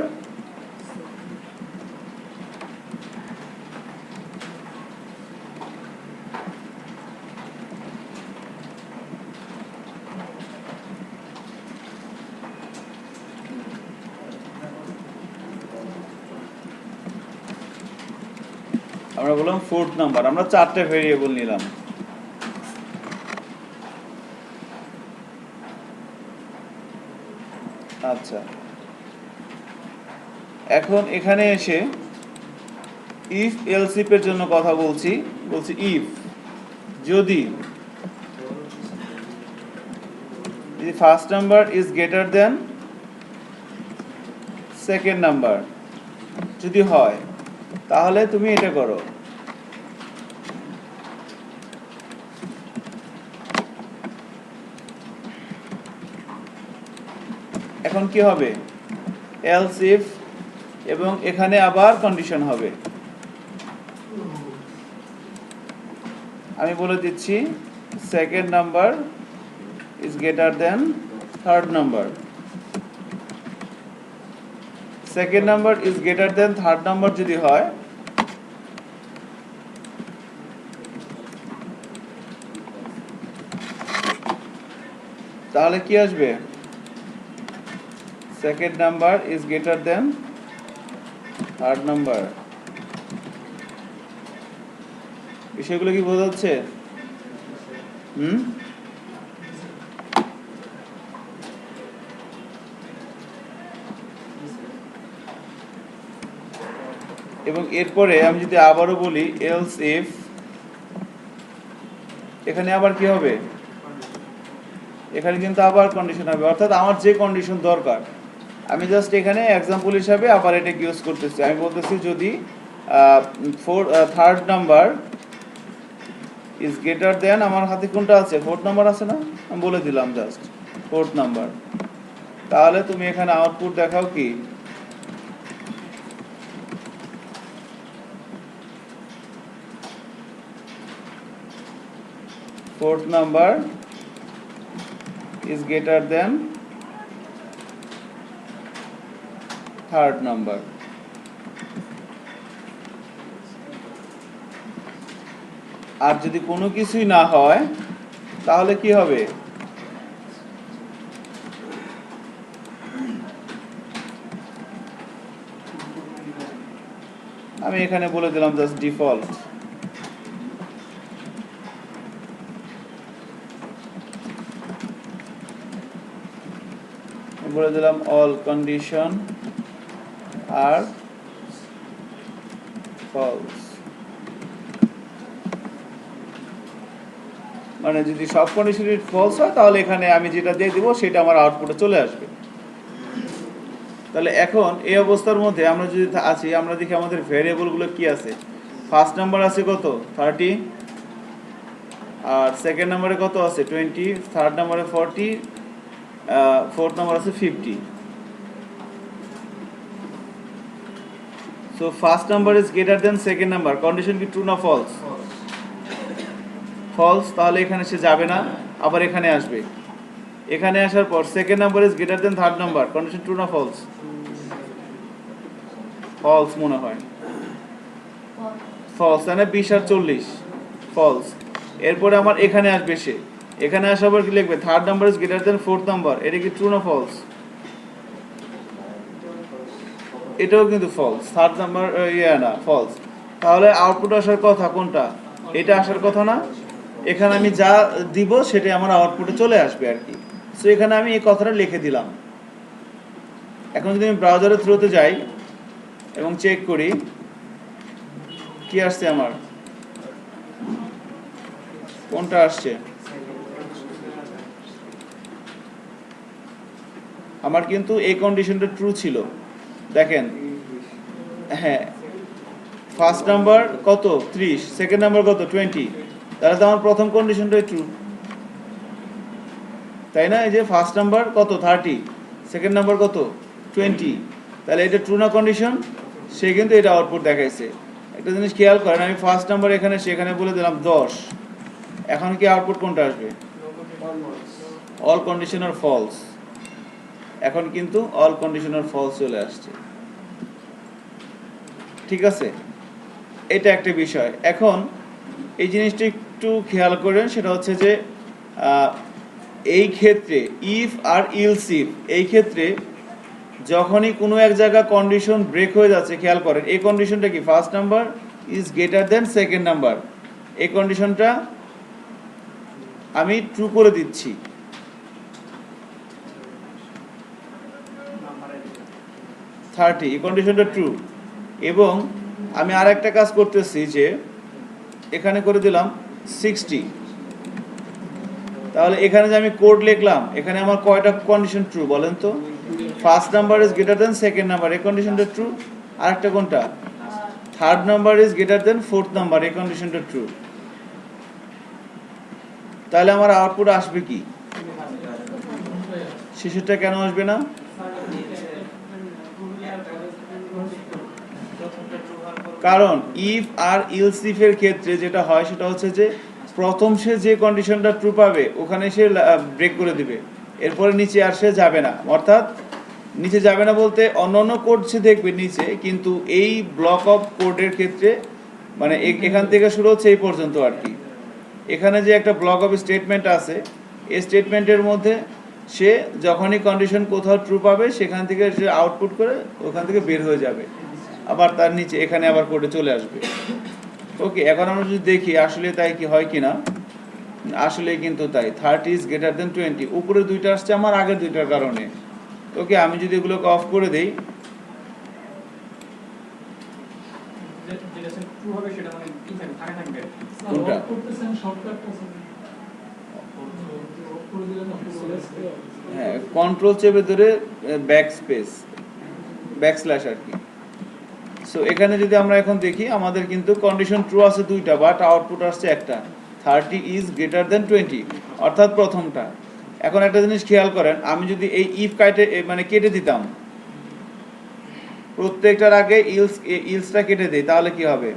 Speaker 1: আমরা বললাম ফোর্থ নাম্বার, আমরা চারটে ভেরিয়েবল নিলাম। আচ্ছা, এখন এখানে এসে ইফ এলস ইফ এর জন্য কথা বলছি, ইফ যদি first number is greater than second number, যদি হয় তাহলে তুমি এটা করো। এখন কি হবে এলস ইফ, এবং এখানে আবার কন্ডিশন হবে, আমি বলে দিচ্ছি second number is greater then third number, second number is greater then third number যদি হয় তাহলে কি আসবে? Second number is greater then third number. বিষয়গুলো কি বোঝা যাচ্ছে? এবং এরপরে আমি যদি আবারও বলি এলস ইফ, এখানে আবার কি হবে? এখানে কিন্তু আবার কন্ডিশন হবে, অর্থাৎ আমার যে কন্ডিশন দরকার আমি জাস্ট এখানে এক্সাম্পল হিসাবে আবার এটা ইউজ করতেছি। আমি বলতেছি যদি থার্ড নাম্বার ইজ গ্রেটার দেন, আমার হাতে কোনটা আছে? ফোর্থ নাম্বার আছে না? আমি বলে দিলাম জাস্ট ফোর্থ নাম্বার। তাহলে তুমি এখানে আউটপুট দেখাও কি? fourth number is greater than third number. আর যদি কোনো কিছুই না হয় তাহলে কি হবে? আমি এখানে বলে দিলাম জাস্ট ডিফল্ট। বলে দিলাম অল কন্ডিশন আর ফলস। মানে যদি সব কন্ডিশনই ফলস হয় তাহলে এখানে আমি যেটা দিয়ে দিব সেটা আমার আউটপুটে চলে আসবে। তাহলে এখন এই অবস্থার মধ্যে আমরা যদি আছি, আমরা দেখি আমাদের ভেরিয়েবলগুলো কি আছে। ফার্স্ট নাম্বার আছে কত? 30, আর সেকেন্ড নাম্বারে কত আছে? 20, থার্ড নাম্বারে 40, ফোর্থ নাম্বার আছে 50। So first number is greater than second number, condition কি ট্রু না ফলস? ফলস। তাহলে এখানে সে যাবে না, আবার এখানে আসবে। এখানে আসার পর second number is greater then third number, condition true না ফলস? ফলস মনে হয়, ফলস। তাহলে 20 আর 40 ফলস। এরপরে আমার এখানে আসবে সে, এখানে আসার পর কি লিখবে? Third number is greater than fourth number, এটা কি ট্রু না ফলস? এটাও কিন্তু ফলস। থার্ড নাম্বার না, ফলস। তাহলে আউটপুট আসার কথা কোনটা? এটা আসার কথা না? এখানে আমি যা দিব সেটাই আমার আউটপুটে চলে আসবে আর কি। সো এখানে আমি এই কথাটা লিখে দিলাম। এখন যদি আমি ব্রাউজারের থ্রুতে যাই এবং চেক করি কি আসছে, আমার কোনটা আসছে? আমার কিন্তু এই কন্ডিশনটা ট্রু ছিল। দেখেন, হ্যাঁ, ফার্স্ট নাম্বার কত? 30, সেকেন্ড নাম্বার কত? 20। তাহলে তো আমার প্রথম কন্ডিশনটাই ট্রু, তাই না? এই যে ফার্স্ট নাম্বার কত? 30, সেকেন্ড নাম্বার কত? 20। তাহলে এটা ট্রু না কন্ডিশন? সে কিন্তু এটা আউটপুট দেখাইছে। একটা জিনিস খেয়াল করেন, আমি ফার্স্ট নাম্বার এখানে সেখানে বলে দিলাম 10। এখন কি আউটপুট কোনটা আসবে? All conditioner false. এখন কিন্তু অল কন্ডিশনার ফলস চলে আসছে। ঠিক আছে, এটা একটা বিষয়। এখন এই জিনিসটা একটু খেয়াল করেন, সেটা হচ্ছে যে এই ক্ষেত্রে ইফ আর ইলস ইফ, এই ক্ষেত্রে যখনই কোনো এক জায়গা কন্ডিশন ব্রেক হয়ে যাচ্ছে, খেয়াল করেন এই কন্ডিশনটা কি? First number is greater than second number, এই কন্ডিশনটা আমি ট্রু করে দিচ্ছি। থার্টি, এই কন্ডিশনটা ট্রু। এবং আমি আর একটা কাজ করতেছি যে এখানে করে দিলাম 60। তাহলে এখানে যে আমি কোড লিখলাম, এখানে আমার কয়টা কন্ডিশন ট্রু বলেন তো? First number is greater than second number, এই কন্ডিশনটা ট্রু। আরেকটা কোনটা? Third number is greater than fourth number, এই কন্ডিশনটা ট্রু। তাহলে আমার আউটপুট আসবে কি? শেষেরটা কেন আসবে না? কারণ ইফ আর ইলস ইফ এর ক্ষেত্রে যেটা হয় সেটা হচ্ছে যে প্রথম সে যে কন্ডিশনটা ট্রু পাবে ওখানে সে ব্রেক করে দিবে, এরপরে নিচে আর সে যাবে না। অর্থাৎ নিচে যাবে না বলতে অন্যান্য কোড সে দেখবে নিচে, কিন্তু এই ব্লক অফ কোডের ক্ষেত্রে মানে এখান থেকে শুরু হচ্ছে এই পর্যন্ত আর কি। এখানে যে একটা ব্লক অফ স্টেটমেন্ট আছে, এই স্টেটমেন্টের মধ্যে সে যখনই কন্ডিশন কোথাও ট্রু পাবে সেখান থেকে সে আউটপুট করে ওখান থেকে বের হয়ে যাবে, আবার তার নিচে এখানে আবার কোডে চলে আসবে। ওকে, এখন আমরা যদি দেখি আসলে তাই কি হয় কিনা। আসলে কিন্তু তাই, 30 ইজ গ্রেটার দেন 20, উপরে দুইটা আসছে আমার আগের দুইটার কারণে। ওকে, আমি যদি এগুলোকে অফ করে দেই, কোনটা হ্যাঁ, কন্ট্রোল চেপে ধরে ব্যাক স্পেস ব্যাকস্ল্যাশ আর কি। সো এখানে যদি আমরা এখন দেখি আমাদের কিন্তু কন্ডিশন ট্রু আছে দুইটা, বাট আউটপুট আসছে একটা, 30 ইজ গ্রেটার দেন 20, অর্থাৎ প্রথমটা। এখন একটা জিনিস খেয়াল করেন, আমি যদি এই ইফ কেটে দিতাম, প্রত্যেকটার আগে ইলসটা কেটে দিই, তাহলে কি হবে?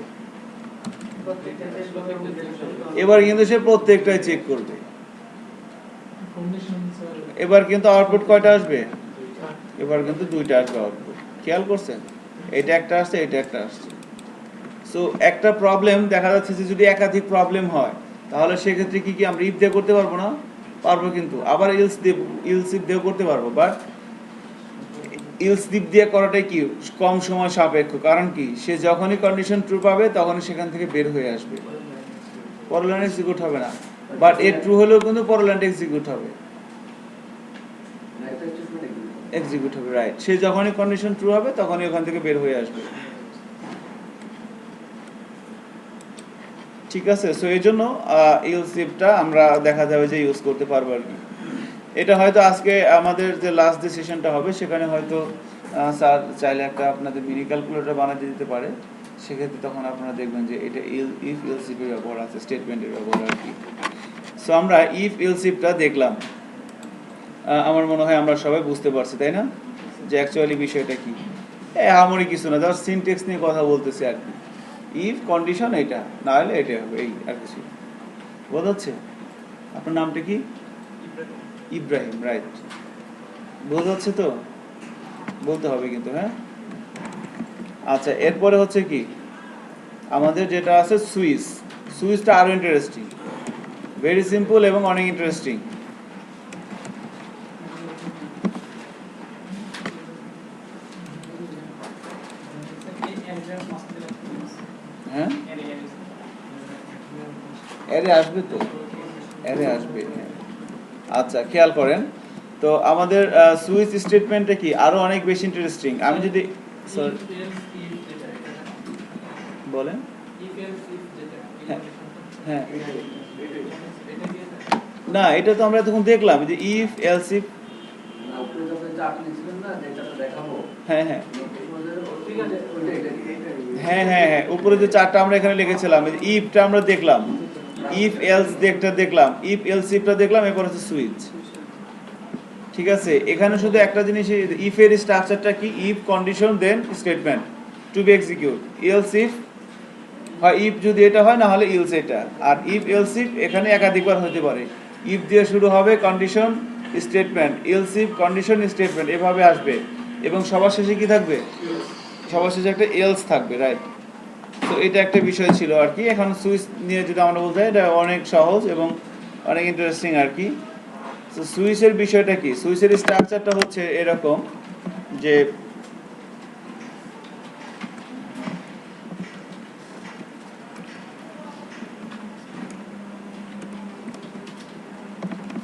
Speaker 1: এবার কিন্তু সে প্রত্যেকটাই চেক করবে। এবার কিন্তু আউটপুট কয়টা আসবে? এবার কিন্তু দুইটা আসবে আউটপুট। খেয়াল করছেন, এটা একটা আসছে, এটা একটা আসছে। সো একটা প্রবলেম দেখা যাচ্ছে যে যদি একাধিক প্রবলেম হয়, তাহলে সেক্ষেত্রে কি আমরা ইফ দিয়ে করতে পারবো না? পারবো, কিন্তু আবার ইলস ইফ দিয়ে করতে পারবো, বাট ইলস ইফ দিয়ে করাটাই কি কম সময় সাপেক্ষ। কারণ কি, সে যখনই কন্ডিশন ট্রু পাবে তখনই সেখান থেকে বের হয়ে আসবে, পরের লাইন এক্সিকিউট হবে না। বাট এর ট্রু হলেও কিন্তু পরের লাইনটা এক্সিকিউট হবে, রাইট। সে যখনই কন্ডিশন ট্রু হবে তখনই ওখান থেকে বের হয়ে আসবে। ঠিক আছে, সো এই জন্য ইলস ইফটা আমরা দেখা যাবে যে ইউজ করতে পারবো আর কি। এটা হয়তো আজকে আমাদের যে লাস্ট যে সেশনটা হবে সেখানে হয়তো স্যার চাইলে একটা আপনাদের মিনি ক্যালকুলেটর বানাতে দিতে পারে, সেক্ষেত্রে তখন আপনারা দেখবেন যে এটা ইফ ইলস ইফের ব্যবহার আছে, স্টেটমেন্টের ব্যবহার আর কি। সো আমরা ইফ ইলস ইফটা দেখলাম, আমার মনে হয় আমরা সবাই বুঝতে পারছি, তাই না, যে অ্যাকচুয়ালি বিষয়টা কি। আমারই কিছু না, জাস্ট সিনটেক্স নিয়ে কথা বলতেছি আর কি। ইফ কন্ডিশন এটা, না হলে এটা হবে, এই আর কিছু। বোঝা যাচ্ছে? আপনার নামটা কি? ইব্রাহিম, রাইট। বোঝা যাচ্ছে তো? বলতে হবে কিন্তু, হ্যাঁ। আচ্ছা, এরপরে হচ্ছে কি আমাদের যেটা আছে সুইচ। সুইচটা আরো ইন্টারেস্টিং, ভেরি সিম্পল এবং অনেক ইন্টারেস্টিং। হ্যাঁ, এরে আসবে তো, এরে আসবে। আচ্ছা, খেয়াল করেন তো আমাদের সুইচ স্টেটমেন্টটা কি আরো অনেক বেশি ইন্টারেস্টিং। আমি যদি বলেন, হ্যাঁ, না এটা তো আমরা তখন দেখলাম যে ইফ এলস ইফ, হ্যাঁ হ্যাঁ হ্যাঁ হ্যাঁ হ্যাঁ, উপরে যে চারটা আমরা এখানে লিখেছিলাম, ইফটা আমরা দেখলাম, ইফ এলস দেখলাম, ইফ এলস ইফটা দেখলাম, এরপর হচ্ছে সুইচ। ঠিক আছে, এখানে শুধু একটা জিনিস, ইফ এর স্ট্রাকচারটা কি, if condition then statement to be execute, else if হয় ইফ যদি এটা হয়, না হলে ইলস এটা। আর ইফ এলস ইফ এখানে একাধিকবার হতে পারে, ইফ দিয়ে শুরু হবে condition statement, else if condition statement, এভাবে আসবে এবং সবার শেষে কি থাকবে? সবার শেষে একটা এলস থাকবে, রাইট। তো এটা একটা বিষয় ছিল আর কি। এখন সুইচ নিয়ে যদি আমরা বলতে চাই, এটা অনেক সহজ এবং অনেক ইন্টারেস্টিং আর কি। তো সুইচের বিষয়টা কি, সুইচের স্ট্রাকচারটা হচ্ছে এরকম যে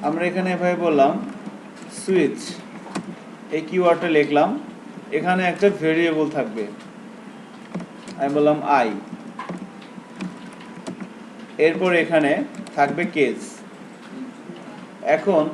Speaker 1: আমরা এখানে এভাবে বললাম সুইচ, এই কিওয়ার্ডটা লিখলাম, এখানে একটা ভেরিয়েবল থাকবে, আমি বললাম আই, এরপর এখানে থাকবে কেস। এখন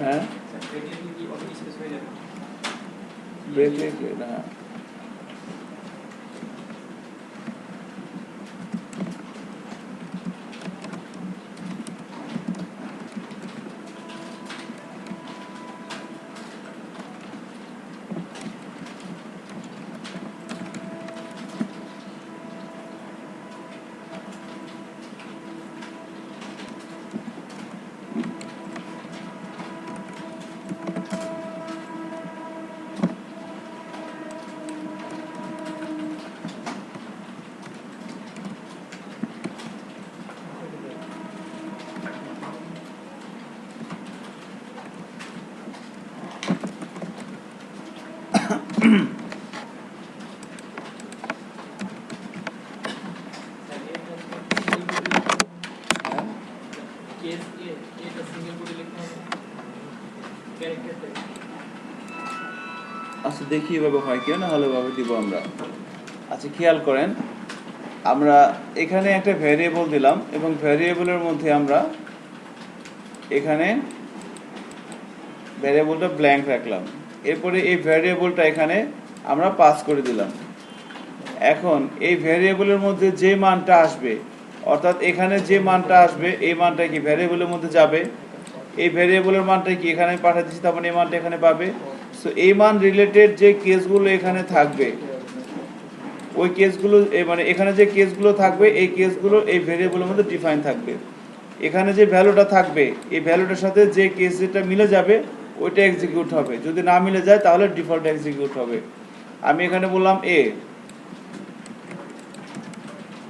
Speaker 1: হ্যাঁ ব্রেক লিখলে না আচ্ছা দেখি এভাবে হয় কেউ না ভালোভাবে দিব আমরা। আচ্ছা খেয়াল করেন, আমরা এখানে একটা ভ্যারিয়েবল দিলাম এবং ভ্যারিয়েবলের মধ্যে আমরা এখানে ভ্যারিয়েবলটা ব্ল্যাঙ্ক রাখলাম, এরপরে এই ভ্যারিয়েবলটা এখানে আমরা পাস করে দিলাম। এখন এই ভ্যারিয়েবলের মধ্যে যে মানটা আসবে, অর্থাৎ এখানে যে মানটা আসবে এই মানটা কি ভ্যারিয়েবলের মধ্যে যাবে, এই ভ্যারিয়েবলের মানটা কি এখানে পাঠিয়ে দিচ্ছি, তার মানে এই মানটা এখানে পাবে। সো এই মান রিলেটেড যে কেসগুলো এখানে থাকবে ওই কেসগুলো মানে এখানে যে কেসগুলো থাকবে এই কেসগুলো এই ভেরিয়েবলের মধ্যে ডিফাইন থাকবে। এখানে যে ভ্যালুটা থাকবে এই ভ্যালুটার সাথে যে কেস যেটা মিলে যাবে ওইটা এক্সিকিউট হবে, যদি না মিলে যায় তাহলে ডিফল্ট এক্সিকিউট হবে। আমি এখানে বললাম এ,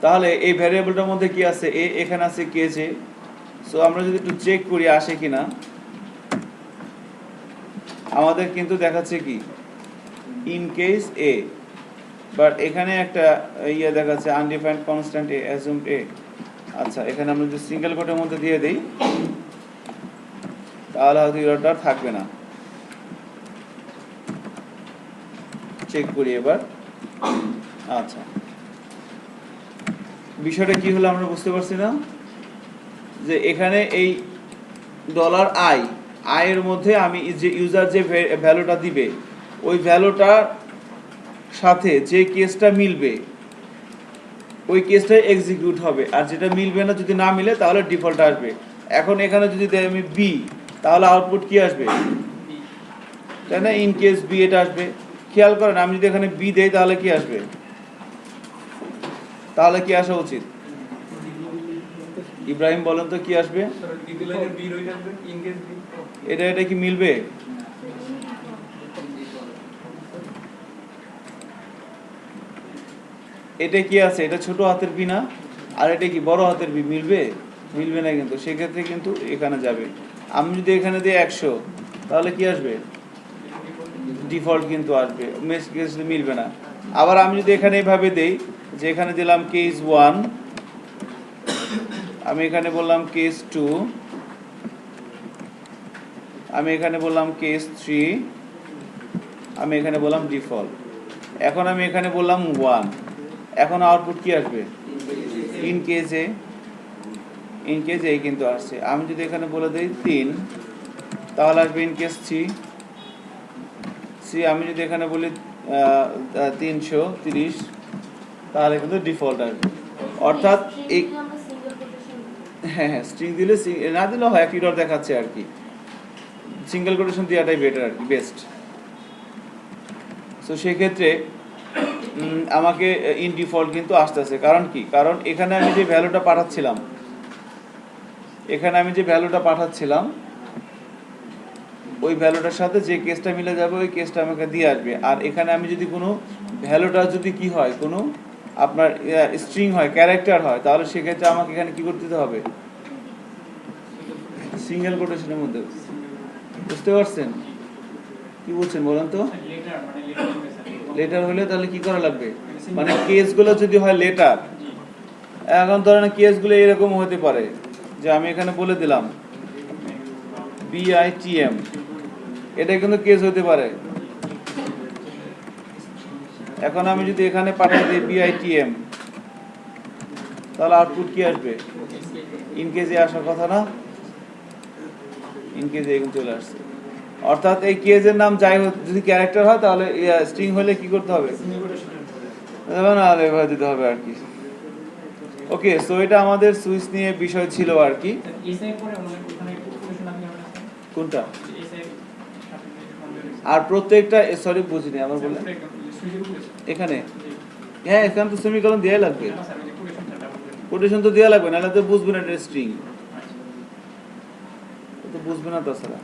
Speaker 1: তাহলে এই ভ্যারিয়েবলটার মধ্যে কি আছে এ, এখানে আছে কেস এ। সো আমরা যদি একটু চেক করি আসে কিনা, আমাদের কিন্তু দেখাচ্ছে কি ইন কেস এ, বাট এখানে একটা ইয়ে দেখাচ্ছে আনডিফাইন্ড কনস্ট্যান্ট এ অ্যাজুমড এ। আচ্ছা এখানে আমরা যদি সিঙ্গেল কোটের মধ্যে দিয়ে দেই তাহলে হয়তো এররটা থাকবে না। চেক করি এবার। আচ্ছা বিষয়টা কি হলো আমরা বুঝতে পারছি না, যে এখানে এই ডলার আই এর মধ্যে আমি যে ইউজার যে ভ্যালুটা দিবে ওই ভ্যালুটার সাথে যে কেসটা মিলবে ওই কেসটাই এক্সিকিউট হবে, আর যেটা মিলবে না যদি না মিলে তাহলে ডিফল্ট আসবে। এখন এখানে যদি দেয় আমি বি তাহলে আউটপুট কি আসবে, তাই না? ইন কেস বি এটা আসবে। খেয়াল করেন আমি যদি এখানে বি দেই তাহলে কি আসবে, তাহলে কি আসা উচিত ইব্রাহিম বলেন তো কি আসবে? এটা এটা কি মিলবে? এটা কি আছে, এটা ছোট হাতের বি না, আর এটা কি বড় হাতের বি, মিলবে? মিলবে না কিন্তু, সেক্ষেত্রে কিন্তু এখানে যাবে। আমি যদি এখানে দিই 100 তাহলে কি আসবে, ডিফল্ট কিন্তু আসবে, মিলবে না। আবার আমি যদি এখানে এইভাবে দেই যে এখানে দিলাম কেস 1, আমি এখানে বললাম কেস 2, আমি এখানে বললাম কেস 3, আমি এখানে বললাম ডিফল্ট। এখন আমি এখানে বললাম 1, এখন আউটপুট কি আসবে ইন কেসে, ইন কেসে কিন্তু আসছে। আমি যদি এখানে বলে দিই 3 তাহলে আসবে ইন কেস 3। আমি যদি এখানে বলি 330 তাহলে কিন্তু ডিফল্ট আসবে। অর্থাৎ এই হ্যাঁ স্ট্রিং দিলে না দিলেও হয়, একই এরর দেখাচ্ছে আর কি। সিঙ্গেল কোটেশন দেওয়াটাই বেটার আর কি, বেস্ট। সো সেক্ষেত্রে আমাকে ইন ডিফল্ট কিন্তু আসতেছে, কারণ কি, কারণ এখানে আমি যে ভ্যালুটা পাঠাচ্ছিলাম ওই ভ্যালুটার সাথে যে কেসটা মিলে যাবে ওই কেসটা আমাকে দিয়ে আসবে। আর এখানে আমি যদি কোনো ভ্যালুটা যদি কি হয়, কোনো আপনার স্ট্রিং হয়, ক্যারেক্টার হয়, তাহলে সেক্ষেত্রে আমাকে এখানে কি করতে হবে, সিঙ্গেল কোটেশনের মধ্যে। বুঝতে পারছেন কি বলছেন বলেন তো? লেটার হলে তাহলে কি করা লাগবে, মানে কেসগুলো যদি হয় লেটার, এখন ধরেন কেসগুলো এরকম হতে পারে যে আমি এখানে বলে দিলাম BITM, এটা কিন্তু কেস হতে পারে। এখন আমি যদি এখানে পাঠিয়ে দিই BITM তাহলে আউটপুট কি আসবে, ইন কেসে আসার কথা না? ইন কেস এরকম চলে আসছে, অর্থাৎ এই কেজের নাম যাই হোক যদি ক্যারেক্টার হয় তাহলে স্ট্রিং হলে কি করতে হবে, না এভাবে দিতে হবে আর কি। ওকে, সো এটা আমাদের সুইচ নিয়ে বিষয় ছিল আর কি। কোনটা আর প্রত্যেকটা, সরি বুঝিনি আবার বললেন এখানে, হ্যাঁ এখানে তো সেমিকোলন দেওয়াই লাগবে, কোটেশন তো দেওয়া লাগবে, নাহলে তো বুঝবে না এটা স্ট্রিং, তো বুঝবে না। তাছাড়া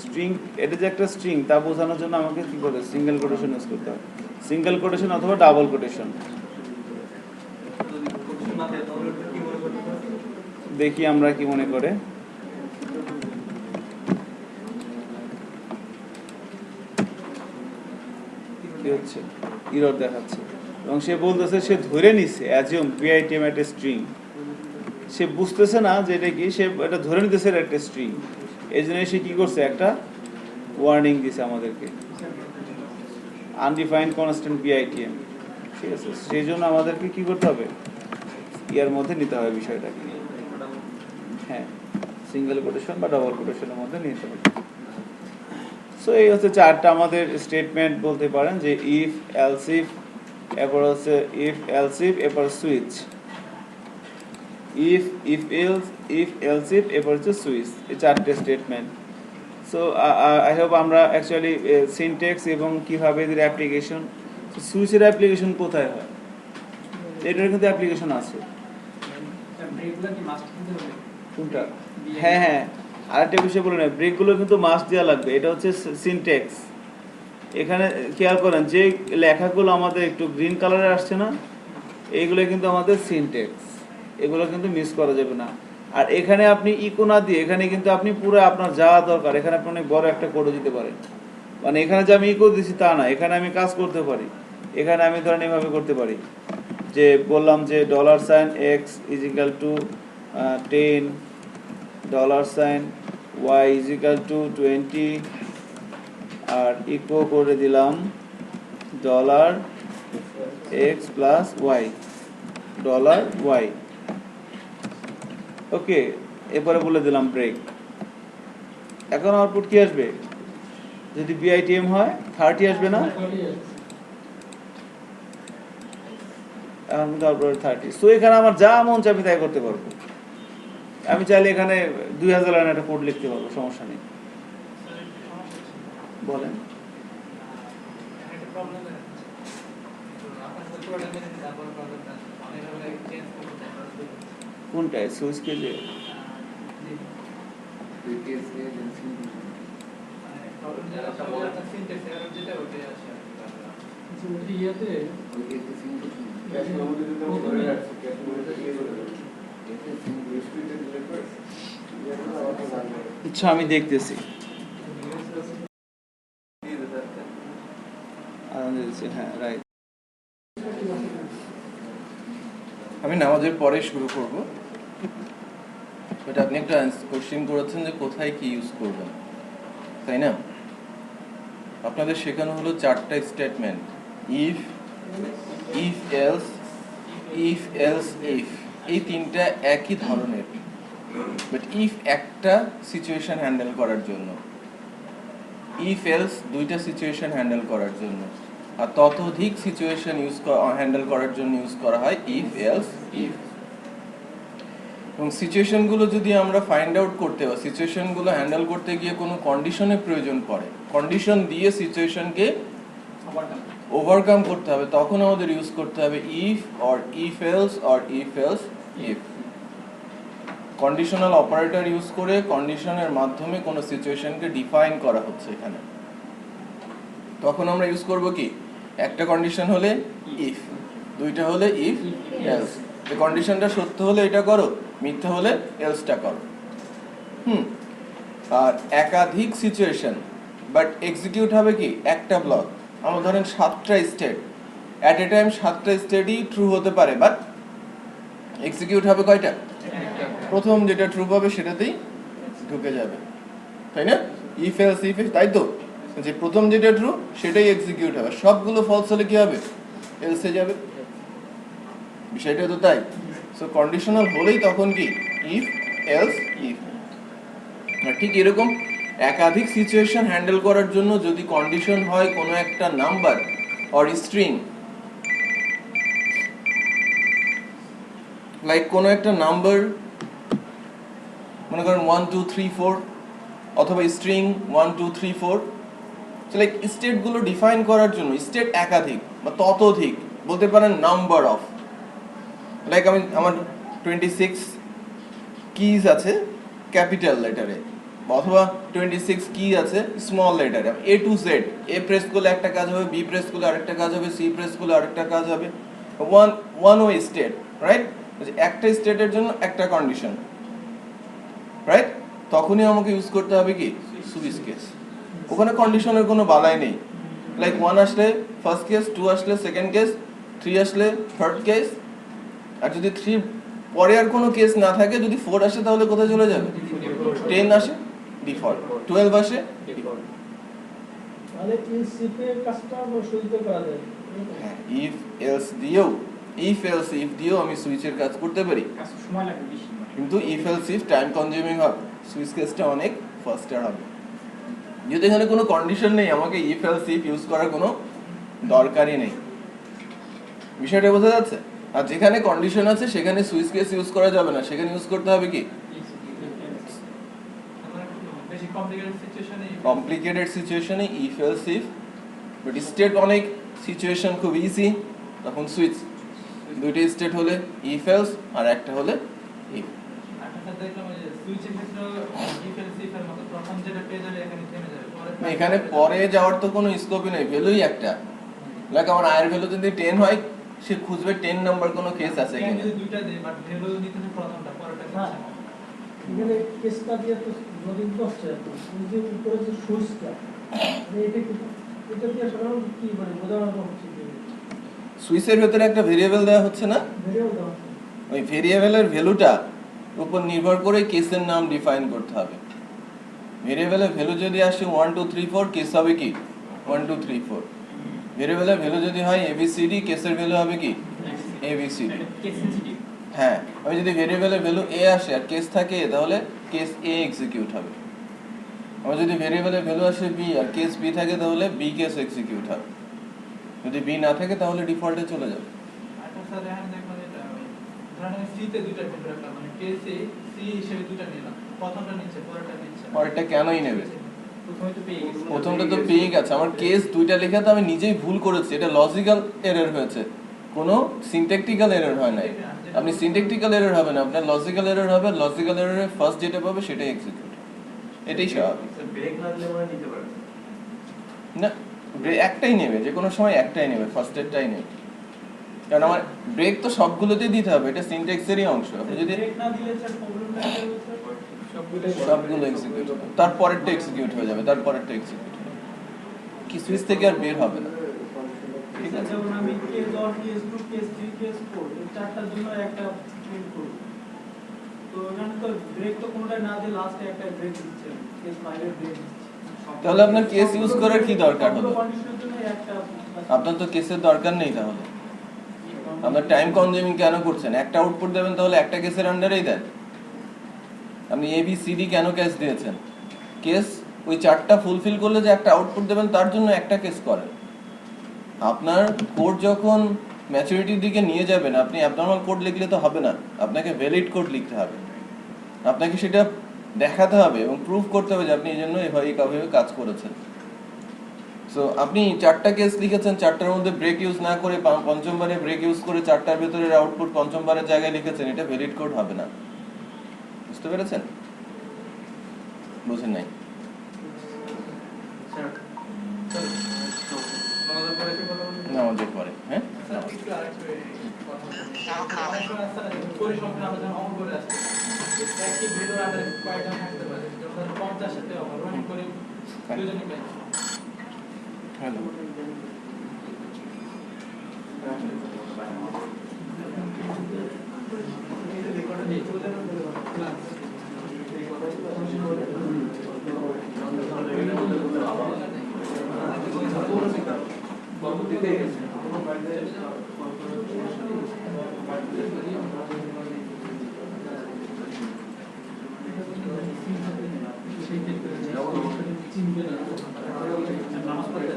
Speaker 1: স্ট্রিং, এটা যে একটা স্ট্রিং তা বোঝানোর জন্য আমাকে কি করে সিঙ্গেল কোটেশন ইউজ করতে হবে, সিঙ্গেল কোটেশন অথবা ডাবল কোটেশন। দেখি আমরা কি মনে করে, কি হচ্ছে, ইরর দেখাচ্ছে এবং সে বলতেছে সে ধরে নিছে অ্যাজিউম পিআইটিএম একটা স্ট্রিং, সে বুঝতেছে না যে এটা কি, সে এটা ধরে নিতেছে একটা স্ট্রিং, এই জন্য সে কি করছে একটা ওয়ার্নিং দিছে আমাদেরকে, আনডিফাইন্ড কনস্ট্যান্ট পিআইটিএম, ঠিক আছে। সেই জন্য আমাদেরকে কি করতে হবে, ইয়ার মধ্যে নিতে হবে বিষয়টাকে, হ্যাঁ সিঙ্গেল কোটেশন বা ডাবল কোটেশনের মধ্যে নিতে হবে। সো এই হচ্ছে চারটা আমাদের স্টেটমেন্ট বলতে পারেন, যে ইফ এলস ইফ, এরপর হচ্ছে ইফ এলস ইফ, এরপর সুইচ, ইফ এলস ইফ, এরপর হচ্ছে সুইচ, এই চারটে স্টেটমেন্ট। সো আই হোপ আমরা অ্যাকচুয়ালি সিনট্যাক্স এবং কীভাবে এদের অ্যাপ্লিকেশন, সুইচের অ্যাপ্লিকেশন কোথায় হয়, এটার কিন্তু অ্যাপ্লিকেশন আছে। কোনটা, হ্যাঁ হ্যাঁ আরেকটা বিষয় বলে নেই, ব্রেকগুলো কিন্তু মাস্ট দেওয়া লাগবে, এটা হচ্ছে সিনট্যাক্স। এখানে খেয়াল করেন যে লেখাগুলো আমাদের একটু গ্রিন কালারে আসছে না, এইগুলো কিন্তু আমাদের সিনট্যাক্স, এগুলো কিন্তু মিস করা যাবে না। আর এখানে আপনি ইকো না দিয়ে এখানে কিন্তু আপনি পুরো আপনার যা দরকার এখানে আপনি অনেক বড় একটা কোডও দিতে পারেন, মানে এখানে যে আমি ইকো দিচ্ছি তা না, এখানে আমি কাজ করতে পারি। এখানে আমি ধরেন এভাবে করতে পারি, যে বললাম যে $x = 10, $y = 20, আর ইকো করে দিলাম $x + y, $y। ওকে, এরপরে বলে দিলাম ব্রেক। এখন আউটপুট কি আসবে, যদি বিআইটিএম হয় 30 আসবে না, এখন কিন্তু আউটপুট 30। সো এখানে আমার যা মন চাই আমি তাই করতে পারবো, আমি চাইলে এখানে 2000 লাইন একটা কোড লিখতে পারবো, সমস্যা নেই। বলেন কোনটায়, সুইচ কেজে? আচ্ছা আমি দেখতেছি, হ্যাঁ রাইট।
Speaker 2: আমি নামাজের পরে শুরু করব, বাট আপনি একটা কোশ্চেন করেছেন যে কোথায় কি ইউজ করবেন, তাই না? আপনাদের শেখানো হলো চারটা স্টেটমেন্ট, ইফ এলস, ইফ এই তিনটা একই ধরনের, বাট ইফ একটা সিচুয়েশন হ্যান্ডেল করার জন্য, ইফ এলস দুইটা সিচুয়েশন হ্যান্ডেল করার জন্য, আর ততোধিক সিচুয়েশন হ্যান্ডেল করার জন্য ইউজ করা হয় ইফ এলস ইফ। এবং সিচুয়েশনগুলো যদি আমরা ফাইন্ড আউট করতে বা সিচুয়েশনগুলো হ্যান্ডেল করতে গিয়ে কোনো কন্ডিশনের প্রয়োজন পড়ে, কন্ডিশন দিয়ে সিচুয়েশনকে ওভারকাম করতে হবে, তখন আমাদের ইউজ করতে হবে if or if else if. Conditional operator use করে কন্ডিশনের মাধ্যমে কোনো সিচুয়েশনকে ডিফাইন করা হচ্ছে এখানে, তখন আমরা ইউজ করব কি, একটা কন্ডিশন হলে ইফ, দুইটা হলে ইফ এলস, এই কন্ডিশনটা সত্য হলে এটা করো, মিথ্যা হলে এলসটা করো। আর একাধিক সিচুয়েশন বাট এক্সিকিউট হবে কি একটা ব্লক, আমরা ধরেন 7টা স্টেট, অ্যাট এ টাইম 7টা স্টেটই ট্রু হতে পারে, বাট এক্সিকিউট হবে কয়টা, প্রথম যেটা ট্রু পাবে সেটাতেই ঢুকে যাবে, তাই না? ইফ এলস ইফ, তাই তো, যে প্রথম যেটা ট্রু সেটাই এক্সিকিউট হবে, সবগুলো ফলস হলে কি হবে, এলসে যাবে, বিষয়টা তো তাই। সো কন্ডিশনাল হলেই তখন কি ইফ এলস ইফ। ঠিক এরকম একাধিক সিচুয়েশন হ্যান্ডেল করার জন্য যদি কন্ডিশন হয় কোনো একটা নাম্বার অর স্ট্রিং, লাইক কোনো একটা নাম্বার মনে করেন 1 2 3 4 অথবা স্ট্রিং 1 2 3 4, লাইক স্টেটগুলো ডিফাইন করার জন্য স্টেট একাধিক বা ততোধিক বলতে পারেন নাম্বার অফ, লাইক আমার 26 কিজ আছে ক্যাপিটাল লেটারে, অথবা 26 কি আছে small লেটারে, A to Z, A press করলে একটা কাজ হবে, বি প্রেস করলে আরেকটা কাজ হবে, সি প্রেস করলে আরেকটা কাজ হবে, ওয়ান ওয়ে স্টেট, রাইট? একটা স্টেটের জন্য একটা কন্ডিশন, রাইট? তখনই আমাকে ইউজ করতে হবে কি সুইচ কেস। ওখানে কন্ডিশনের কোনো বালাই নেই, লাইক 1 আসলে ফার্স্ট কেস, 2 আসলে সেকেন্ড কেস, 3 আসলে থার্ড কেস, আর যদি 3 পরে আর কোনো কেস না থাকে, যদি 4 আসে তাহলে কোথায় চলে যাবে? 10 আসে ডিফল্ট, 12 আসে ডিফল্ট।
Speaker 3: তাহলে ইফ এর কাজটা বসইতে করা যায়,
Speaker 2: ইফ এলস দিয়েও, ইফ এলস ইফ দিয়েও আমি সুইচের কাজ করতে পারি,
Speaker 3: কাজ সময় লাগে বেশি,
Speaker 2: কিন্তু if else if time consuming হবে, সুইচ কেসটা অনেক ফাস্টার হবে। যদি এখানে কোনো কন্ডিশন নেই, আমাকে ইফ এলস ইফ ইউজ করার কোনো দরকারই নেই। বিষয়টা বোঝা যাচ্ছে? আর যেখানে কন্ডিশন আছে সেখানে সুইচ কেস ইউজ করা যাবে না, সেখানে ইউজ করতে হবে কি
Speaker 3: বেশি কমপ্লিকেটেড সিচুয়েশনে
Speaker 2: কমপ্লিকেটেড সিচুয়েশনে if else if, but state অনেক সিচুয়েশন খুব ইজি, তখন সুইচ। দুইটা স্টেট হলে ইফ এলস আর একটা হলে ইফ।
Speaker 3: আচ্ছা দেখলাম যে সুইচের ক্ষেত্রে ইফ এলস ইফ এর মতো প্রথম যেটা পেজ হলে এখানে থেমে যাবে,
Speaker 2: এখানে পরে যাওয়ার তো কোনো স্কোপই নেই, ভ্যালুই একটা। লাইক আমার আয়ের ভ্যালু যদি 10 হয়, সে খুঁজবে 10 নাম্বার কোনো কেস আছে কিনা।
Speaker 3: যদি দুইটা দেই বাট ভ্যালু নিতে হবে প্রথমটা, পরেরটা না। এখানে কেসটা দিয়ে তো নদীর দশটা এই যে উপরে যে সুইচটা এটা দিয়ে সাধারণত কি মানে বোঝানো হচ্ছে কি
Speaker 2: সুইচের ভেতরে একটা ভেরিয়েবল দেওয়া হচ্ছে না,
Speaker 3: ভেরিয়েবল দেওয়া হচ্ছে।
Speaker 2: ওই ভেরিয়েবলের ভ্যালুটা উপর নির্ভর করে কেসের নাম ডিফাইন করতে হবে। ভেরিয়েবলের ভ্যালু যদি আসে 1 2 3 4, কেস হবে কি 1 2 3 4। ভেরিয়েবলের ভ্যালু যদি হয় এবিসিডি, কেসের ভ্যালু হবে কি এবিসিডি।
Speaker 3: Case sensitive.
Speaker 2: হ্যাঁ, আমি যদি ভেরিয়েবলের ভ্যালু এ আসে আর কেস থাকে এ, তাহলে কেস এ এক্সিকিউট হবে। আমার যদি ভেরিয়েবলের ভ্যালু আসে বি আর কেস বি থাকে, তাহলে বি কেস এক্সিকিউট হবে। যদি বি না থাকে তাহলে ডিফল্টে চলে যাবে।
Speaker 3: আচ্ছা স্যার এখানে দেখুন এটা ধরেন সি তে দুইটা ভ্যালু রাখলাম, মানে কেস এ সি হিসেবে দুইটা নিলাম, প্রথমটা নিচে পরেরটা নিচে,
Speaker 2: পরেরটা কেনই নেবে?
Speaker 3: প্রথমে তো পেয়ে গেছি,
Speaker 2: প্রথমটা তো পেয়ে গেছে, আমার কেস দুইটা লেখা তো আমি নিজেই ভুল করেছি, এটা লজিক্যাল এরর হয়েছে, কোনো সিনট্যাকটিক্যাল এরর হয় নাই। আপনি সিনট্যাকটিক্যাল এরর হবে না, আপনার লজিক্যাল এরর হবে। লজিক্যাল এররে ফার্স্ট যেটা পাবে সেটাই এক্সিকিউট, এটাই স্বাভাবিক।
Speaker 3: ব্রেক না দিলে মনে নিতে পারে
Speaker 2: না, একটাই নেবে, যে কোনো সময় একটাই নেবে, ফার্স্ট এরটাই নেবে, কারণ আমার ব্রেক তো সবগুলোতেই দিতে হবে, এটা সিনট্যাক্সেরই অংশ। আপনি যদি
Speaker 3: ব্রেক না দিলে স্যার প্রবলেমটা হচ্ছে
Speaker 2: সবগুলো এক্সিকিউট হবে, তারপরেরটা এক্সিকিউট হয়ে যাবে, তারপরেরটা এক্সিকিউট হবে, কি সুইচ থেকে আর বের হবে না। ঠিক আছে,
Speaker 3: যেমন আমি কেস 1 কেস 2 কেস 3 কেস 4 এই চারটার জন্য একটা প্রিন্ট করব, তো এখানে তো ব্রেক তো কোনটা না দিয়ে লাস্টে একটা ব্রেক দিচ্ছে, কেস 5 এর ব্রেক দিচ্ছে,
Speaker 2: তাহলে আপনার কেস ইউজ করার কি দরকার হলো?
Speaker 3: কন্ডিশনের জন্য একটা
Speaker 2: আপনার তো কেসের দরকার নেই, তাহলে আপনার টাইম কনজিউমিং কেন করছেন? একটা আউটপুট দেবেন তাহলে একটা কেসের আন্ডারেই দেন। আপনি এ বি সি ডি কেন কেস দিয়েছেন? কেস ওই চারটা ফুলফিল করলে যে একটা আউটপুট দেবেন তার জন্য একটা কেস করেন। আপনার কোড যখন ম্যাচুরিটির দিকে নিয়ে যাবেন, আপনি অ্যাবনর্মাল কোড লিখলে তো হবে না, আপনাকে ভ্যালিড কোড লিখতে হবে, আপনাকে সেটা দেখাতে হবে এবং প্রুফ করতে হবে যে আপনি এই জন্য এভাবে কাজ করেছেন। সো আপনি চারটা কেস লিখেছেন, চারটার মধ্যে ব্রেক ইউজ না করে পঞ্চমবারে ব্রেক ইউজ করে চারটার ভেতরের আউটপুট পঞ্চমবারের জায়গায় লিখেছেন, এটা ভ্যালিড কোড হবে না। বুঝতে পেরেছেন? বুঝেন নাই? নামাজের পরে, হ্যাঁ,
Speaker 3: পরিসংখ্যান আমরা যখন অঙ্ক করে আসছি, একটি ভিডিওর আন্ডারে কয়টা থাকতে পারে, যখন 50 সাথে অঙ্ক করে দুজনই পাই।
Speaker 2: হ্যালো,
Speaker 3: সেই ক্ষেত্রে চিনবে না নামাজ পড়ে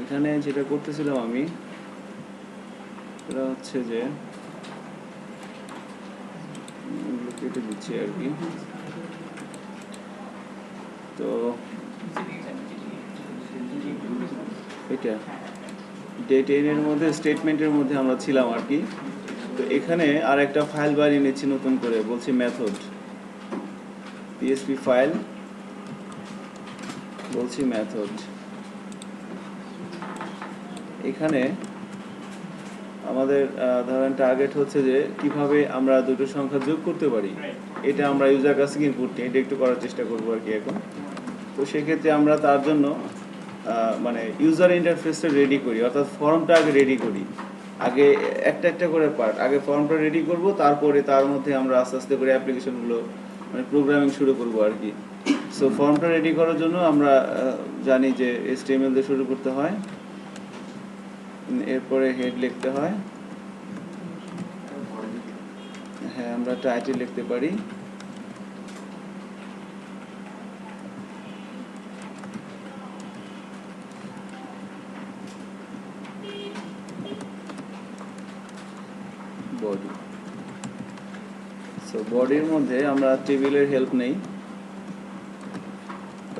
Speaker 1: এখানে যেটা করতেছিলাম আমি সেটা হচ্ছে যে এগুলো কেটে দিচ্ছি আর কি। তো এটা ডে 10 এর মধ্যে স্টেটমেন্টের মধ্যে আমরা ছিলাম আর কি। তো এখানে আর একটা ফাইল বানিয়ে নিচ্ছি নতুন করে, বলছি মেথড পিএসপি ফাইল, বলছি মেথড। এখানে আমাদের ধরেন টার্গেট হচ্ছে যে কিভাবে আমরা দুটো সংখ্যা যোগ করতে পারি, এটা আমরা ইউজার কাছে ইনপুট নিই, এটা একটু করার চেষ্টা করবো আর কি এখন। তো সেক্ষেত্রে আমরা তার জন্য মানে ইউজার ইন্টারফেসটা রেডি করি, অর্থাৎ ফর্মটা আগে রেডি করি। আগে একটা একটা করে পার্ট, আগে ফর্মটা রেডি করব, তারপরে তার মধ্যে আমরা আস্তে আস্তে করে অ্যাপ্লিকেশনগুলো মানে প্রোগ্রামিং শুরু করব আর কি। সো ফর্মটা রেডি করার জন্য আমরা জানি যে HTML দিয়ে শুরু করতে হয়, এরপরে হেড লিখতে হয়, হ্যাঁ আমরা টাইটেল লিখতে পারি, বডি। সো বডির মধ্যে আমরা টেবিলের হেল্প নেই।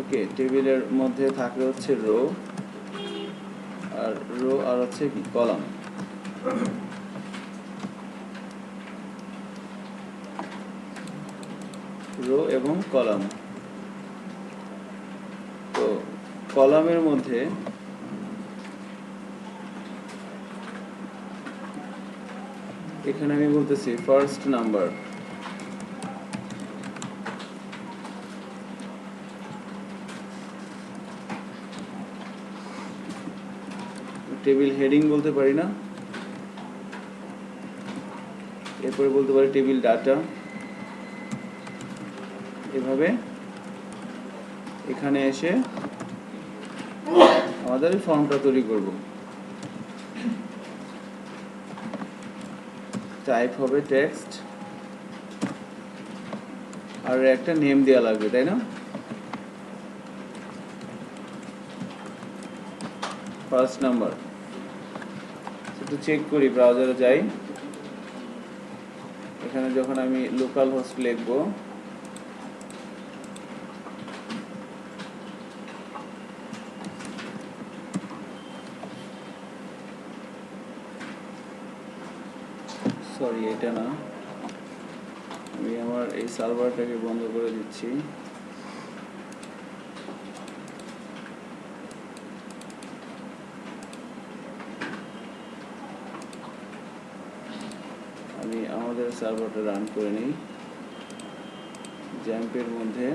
Speaker 1: ওকে, টেবিলের মধ্যে থাকে হচ্ছে রো আর হচ্ছে কি কলাম। রো এবং কলাম। তো কলামের মধ্যে এখানে আমি বলতেছি ফার্স্ট নাম্বার, টেবিল হেডিং বলতে পারি না, এরপরে বলতে পারি টেবিল ডাটা। এভাবে এখানে এসে আমাদের ফর্মটা তৈরি করব। টাইপ হবে টেক্সট, আর একটা নেম দেওয়া লাগবে, তাই না? First number. একটু চেক করি, ব্রাউজারে যাই। এখানে যখন আমি লোকাল হোস্ট লিখবো, সরি এটা না, আমি আমার এই সার্ভারটাকে বন্ধ করে দিচ্ছি। আমি আমাদের সার্ভারটা রান করে নিই। জ্যাম্পের মধ্যে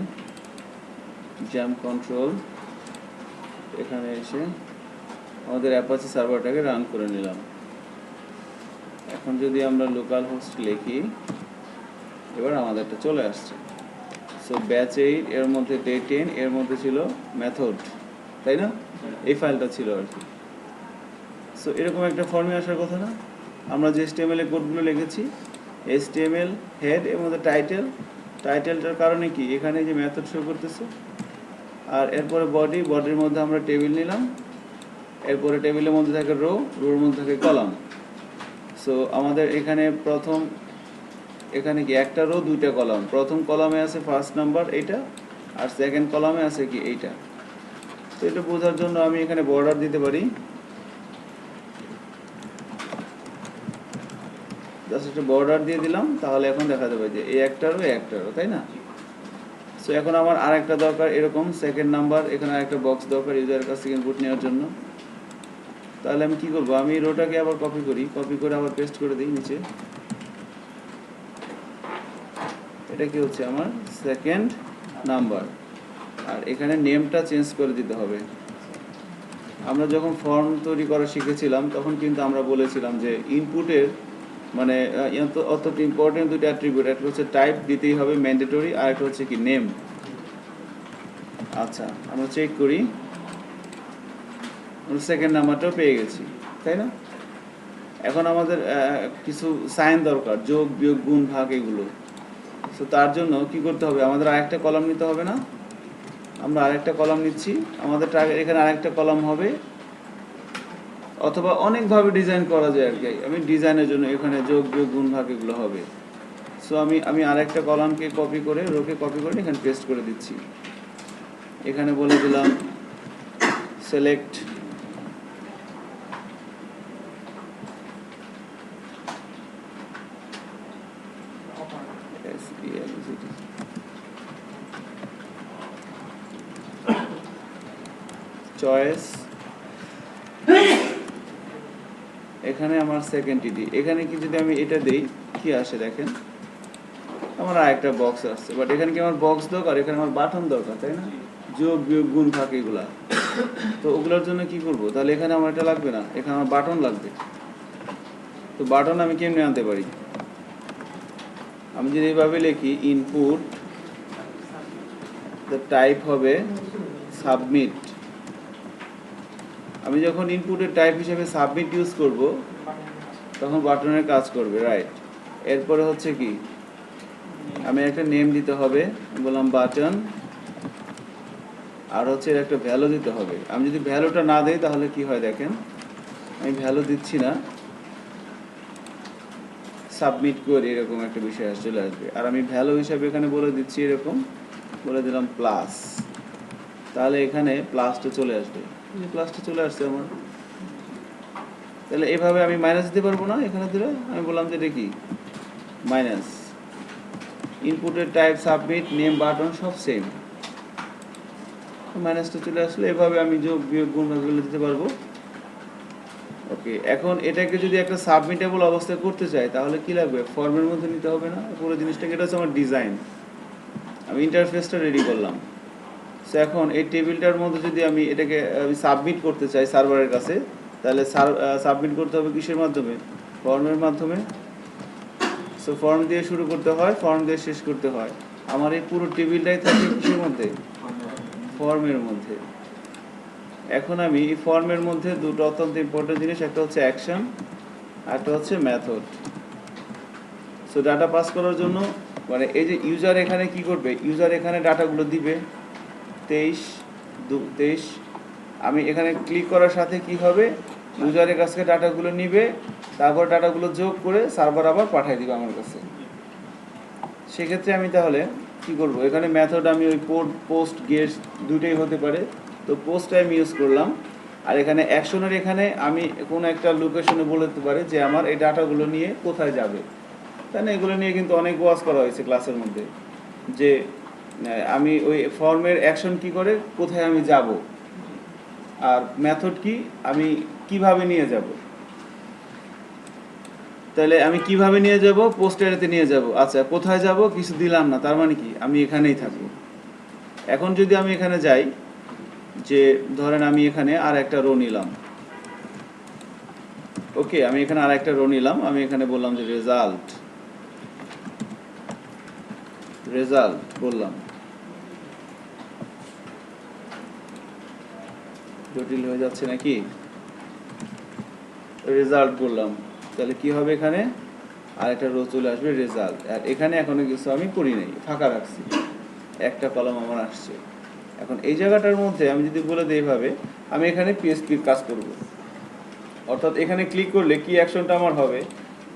Speaker 1: জ্যাম্প কন্ট্রোল, এখানে এসে আমাদের অ্যাপাচি সার্ভারটাকে রান করে নিলাম। এখন যদি আমরা লোকাল হোস্ট লিখি, এবার আমাদেরটা চলে আসছে। সো ব্যাচ 8 এর মধ্যে ডে 10 এর মধ্যে ছিল মেথড, তাই না? এই ফাইলটা ছিল আর কি। সো এরকম একটা ফর্মে আসার কথা না? আমরা যে HTML এ কোডগুলো লিখেছি, HTML হেড এর মধ্যে টাইটেলটার কারণে কি এখানে যে মেথড শো করতেছে, আর এরপরে বডির মধ্যে আমরা টেবিল নিলাম, এরপরে টেবিলের মধ্যে থাকে রোর মধ্যে থাকে কলাম। সো আমাদের এখানে এখানে কি একটা রো দুইটা কলাম, প্রথম কলামে আছে ফার্স্ট নাম্বার এইটা, আর সেকেন্ড কলামে আছে কি এইটা। তো এটা বোঝার জন্য আমি এখানে বর্ডার দিতে পারি, জাস্ট একটা বর্ডার দিয়ে দিলাম, তাহলে এখন দেখা যাবে যে এই একটারও তাই না? সো এখন আমার আরেকটা দরকার এরকম সেকেন্ড নাম্বার, এখানে আরেকটা বক্স দরকার ইউজারের কাছ থেকে ইনপুট নেওয়ার জন্য। তাহলে আমি কি করব, আমি রোটাকে আবার কপি করে আবার পেস্ট করে দিই নিচে। এটা কি হচ্ছে আমার সেকেন্ড নাম্বার, আর এখানে নেমটা চেঞ্জ করে দিতে হবে। আমরা যখন ফর্ম তৈরি করা শিখেছিলাম তখন কিন্তু আমরা বলেছিলাম যে ইনপুটের মানে অত্যন্ত ইম্পর্টেন্ট দুটো অ্যাট্রিবিউট, একটা হচ্ছে টাইপ দিতেই হবে ম্যান্ডেটরি, আর একটা হচ্ছে কি নেম। আচ্ছা আমরা চেক করি, আমরা সেকেন্ড নাম্বারটাও পেয়ে গেছি, তাই না? এখন আমাদের কিছু সাইন দরকার, যোগ বিয়োগ গুণ ভাগ এগুলো। তো তার জন্য কি করতে হবে, আমাদের আরেকটা কলাম নিতে হবে না? আমরা আরেকটা কলাম নিচ্ছি, আমাদের টার্গেট এখানে আরেকটা কলাম হবে, অথবা অনেকভাবে ডিজাইন করা যায় আর কি। আমি ডিজাইনের জন্য এখানে যোগ বিয়োগ গুণ ভাগ এগুলো হবে। সো আমি আরেকটা কলামকে কপি করে, রোকে কপি করে এখানে পেস্ট করে দিচ্ছি। এখানে বলে দিলাম সিলেক্ট চয়েস, এখানে আমার সেকেন্ড টিডি। এখানে কি যদি আমি এটা দেই কি আসে দেখেন, আমার আরেকটা বক্স আসছে, বাট এখানে কি আমার বক্স দরকার, এখানে আমার বাটন দরকার, তাই না? যোগ বিয়োগ গুণ ভাগ এগুলা, তো ওগুলোর জন্য কি করব, তাহলে এখানে আমার এটা লাগবে না, এখানে আমার বাটন লাগবে। তো বাটন আমি কেমনে আনতে পারি, আমি যদি এইভাবে লিখি ইনপুট, দ্য টাইপ হবে সাবমিট। আমি যখন ইনপুটের টাইপ হিসেবে সাবমিট ইউজ করব তখন বাটনের কাজ করবে, রাইট। এরপরে হচ্ছে কি, আমি একটা নেম দিতে হবে, বললাম বাটন, আর হচ্ছে এর একটা ভ্যালু দিতে হবে। আমি যদি ভ্যালুটা না দেই তাহলে কি হয় দেখেন, আমি ভ্যালু দিচ্ছি না, সাবমিট করি এরকম একটা বিষয় চলে আসবে। আর আমি ভ্যালু হিসাবে এখানে বলে দিচ্ছি এরকম, বলে দিলাম প্লাস, তাহলে এখানে প্লাসটা চলে আসবে, প্লাসটা চলে আসছে আমার। তাহলে এভাবে আমি মাইনাস দিতে পারবো না, এখানে দিলে আমি বললাম যে এটা কি মাইনাস, ইনপুটের টাইপ সাবমিট নেম বাটন সব সেম, মাইনাসটা চলে আসলো। এভাবে আমি যোগ বিয়োগ গুণ ভাগগুলো দিতে পারবো। ওকে, এখন এটাকে যদি একটা সাবমিটেবল অবস্থায় করতে চাই তাহলে কি লাগবে, ফর্মের মধ্যে নিতে হবে না পুরো জিনিসটাকে। এটা হচ্ছে আমার ডিজাইন, আমি ইন্টারফেসটা রেডি করলাম। সো এখন এই টেবিলটার মধ্যে যদি আমি এটাকে সাবমিট করতে চাই সার্ভারের কাছে, তাহলে সাবমিট করতে হবে কিসের মাধ্যমে, ফর্মের মাধ্যমে। সো ফর্ম দিয়ে শুরু করতে হয়, ফর্ম দিয়ে শেষ করতে হয়। আমার এই পুরো টেবিলটাই থাকে কিসের মধ্যে, ফর্মের মধ্যে। এখন আমি এই ফর্মের মধ্যে দুটো অত্যন্ত ইম্পর্টেন্ট জিনিস, একটা হচ্ছে অ্যাকশন আর একটা হচ্ছে মেথড। সো ডাটা পাস করার জন্য মানে এই যে ইউজার এখানে কি করবে, ইউজার এখানে ডাটাগুলো দিবে 23 আমি এখানে ক্লিক করার সাথে কি হবে, ইউজারের কাছ থেকে ডাটাগুলো নিবে, তারপর ডাটাগুলো যোগ করে সার্ভার আবার পাঠিয়ে দিবে আমার কাছে। সেক্ষেত্রে আমি তাহলে কি করব, এখানে মেথড আমি ওই পোস্ট গেট দুটোই হতে পারে, তো পোস্টটা আমি ইউজ করলাম। আর এখানে অ্যাকশনের এখানে আমি কোনো একটা লোকেশনে বলে দিতে পারি যে আমার এই ডাটাগুলো নিয়ে কোথায় যাবে, তাই না? এগুলো নিয়ে কিন্তু অনেক ওয়াজ করা হয়েছে ক্লাসের মধ্যে, যে আমি ওই ফর্মের অ্যাকশন কি করে, কোথায় আমি যাব, আর মেথড কি, আমি কিভাবে নিয়ে যাব। তাহলে আমি কিভাবে নিয়ে যাব, পোস্টারেতে নিয়ে যাব। আচ্ছা কোথায় যাব কিছু দিলাম না, তার মানে কি আমি এখানেই থাকবো। এখন যদি আমি এখানে যাই, যে ধরেন আমি এখানে আর একটা রো নিলাম, ওকে আমি এখানে আর একটা রো নিলাম, আমি এখানে বললাম যে রেজাল্ট বললাম, জটিল হয়ে যাচ্ছে নাকি, রেজাল্ট বললাম, তাহলে কি হবে, এখানে আর একটা রো চলে আসবে রেজাল্ট। আর এখানে এখনো কিছু আমি করি নাই, ফাঁকা রাখছি, একটা কলাম আমার আসছে। এখন এই জায়গাটার মধ্যে আমি যদি বলে দিই এইভাবে, আমি এখানে পিএসপির কাজ করব, অর্থাৎ এখানে ক্লিক করলে কি অ্যাকশনটা আমার হবে,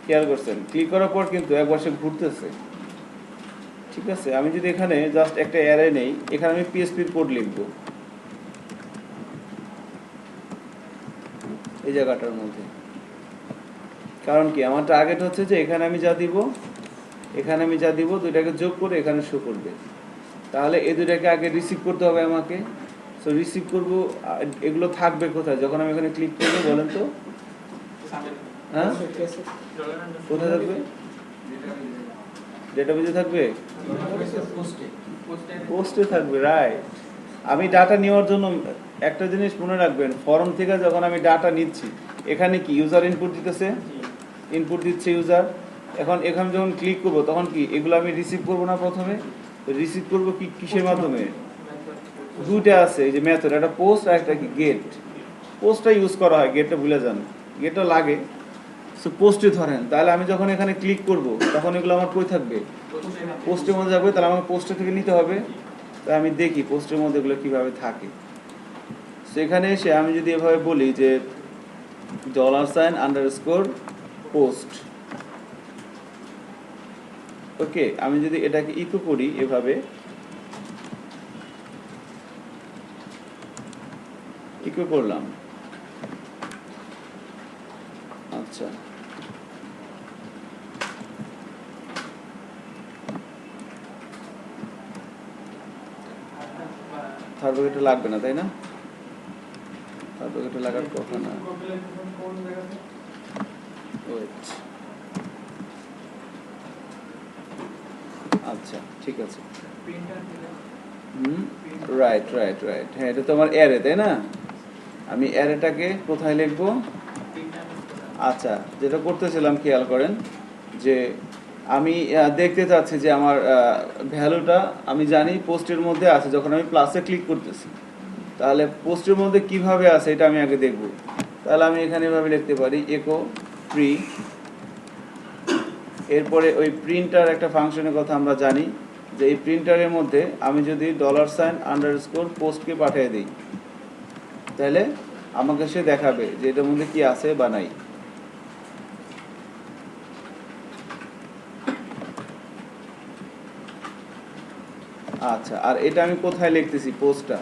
Speaker 1: খেয়াল করছেন ক্লিক করার পর কিন্তু একবার সে ঘুরতেছে, ঠিক আছে? আমি যদি এখানে জাস্ট একটা অ্যারে নেই, এখানে আমি পিএসপির কোড লিখব এই জায়গাটার মধ্যে। কারণ কি, আমার টার্গেট হচ্ছে যে এখানে আমি যা দিব, এখানে আমি যা দিব দুইটাকে যোগ করে এখানে শো করবে। তাহলে এই দুইটাকে আগে রিসিভ করতে হবে আমাকে। সো রিসিভ করব, এগুলো থাকবে কোথায় যখন আমি এখানে ক্লিক করব বলেন তো, হ্যাঁ কোথায় থাকবে, ডেটাবেজে থাকবে, পোস্টে থাকবে, রাইট। আমি ডাটা নেওয়ার জন্য একটা জিনিস মনে রাখবেন, ফর্ম থেকে যখন আমি ডাটা নিচ্ছি, এখানে কি ইউজার ইনপুট দিতেছে, ইনপুট দিচ্ছে ইউজার। এখন এখানে যখন ক্লিক করব তখন কি এগুলো আমি রিসিভ করব না, প্রথমে রিসিভ করব কি কিসের মাধ্যমে? দুইটা আছে, এই যে মেথড, একটা পোস্ট আর একটা কি গেট। পোস্টটা ইউজ করা হয়, গেটটা ভুলে যান, গেটটা লাগে। সো পোস্টে ধরেন, তাহলে আমি যখন এখানে ক্লিক করব তখন এগুলো আমার কই থাকবে? পোস্টের মধ্যে যাবে। তাহলে আমাকে পোস্টে থেকে নিতে হবে। তাই আমি দেখি পোস্টের মধ্যে এগুলো কীভাবে থাকে। সেখানে এসে আমি যদি এভাবে বলি যে $_পোস্ট, ওকে, আমি যদি এটাকে ইকো করি এভাবে, ইকো করলাম, আচ্ছা, থার্ড ব্র্যাকেটটা লাগবে না তাই না? থার্ড ব্র্যাকেটটা লাগার কথা না। ওয়েট, আচ্ছা ঠিক আছে, রাইট রাইট রাইট, হ্যাঁ এটা তো আমার অ্যারে তাই না? আমি অ্যারেটাকে কোথায় লিখবো? আচ্ছা, যেটা করতেছিলাম খেয়াল করেন যে আমি দেখতে চাচ্ছি যে আমার ভ্যালুটা আমি জানি পোস্টের মধ্যে আছে, যখন আমি প্লাসে ক্লিক করতেছি তাহলে পোস্টের মধ্যে কিভাবে আছে এটা আমি আগে দেখব। তাহলে আমি এখানে এভাবে লিখতে পারি একো প্রি, এরপরে ওই প্রিন্টার একটা ফাংশনের কথা আমরা জানি যে এই প্রিন্টারের মধ্যে আমি যদি $_পোস্টকে পাঠিয়ে দিই তাহলে আমাকে সে দেখাবে যে এটার মধ্যে কি আছে বা নাই। আচ্ছা, আর এটা আমি কোথায় লিখতেছি পোস্টটা?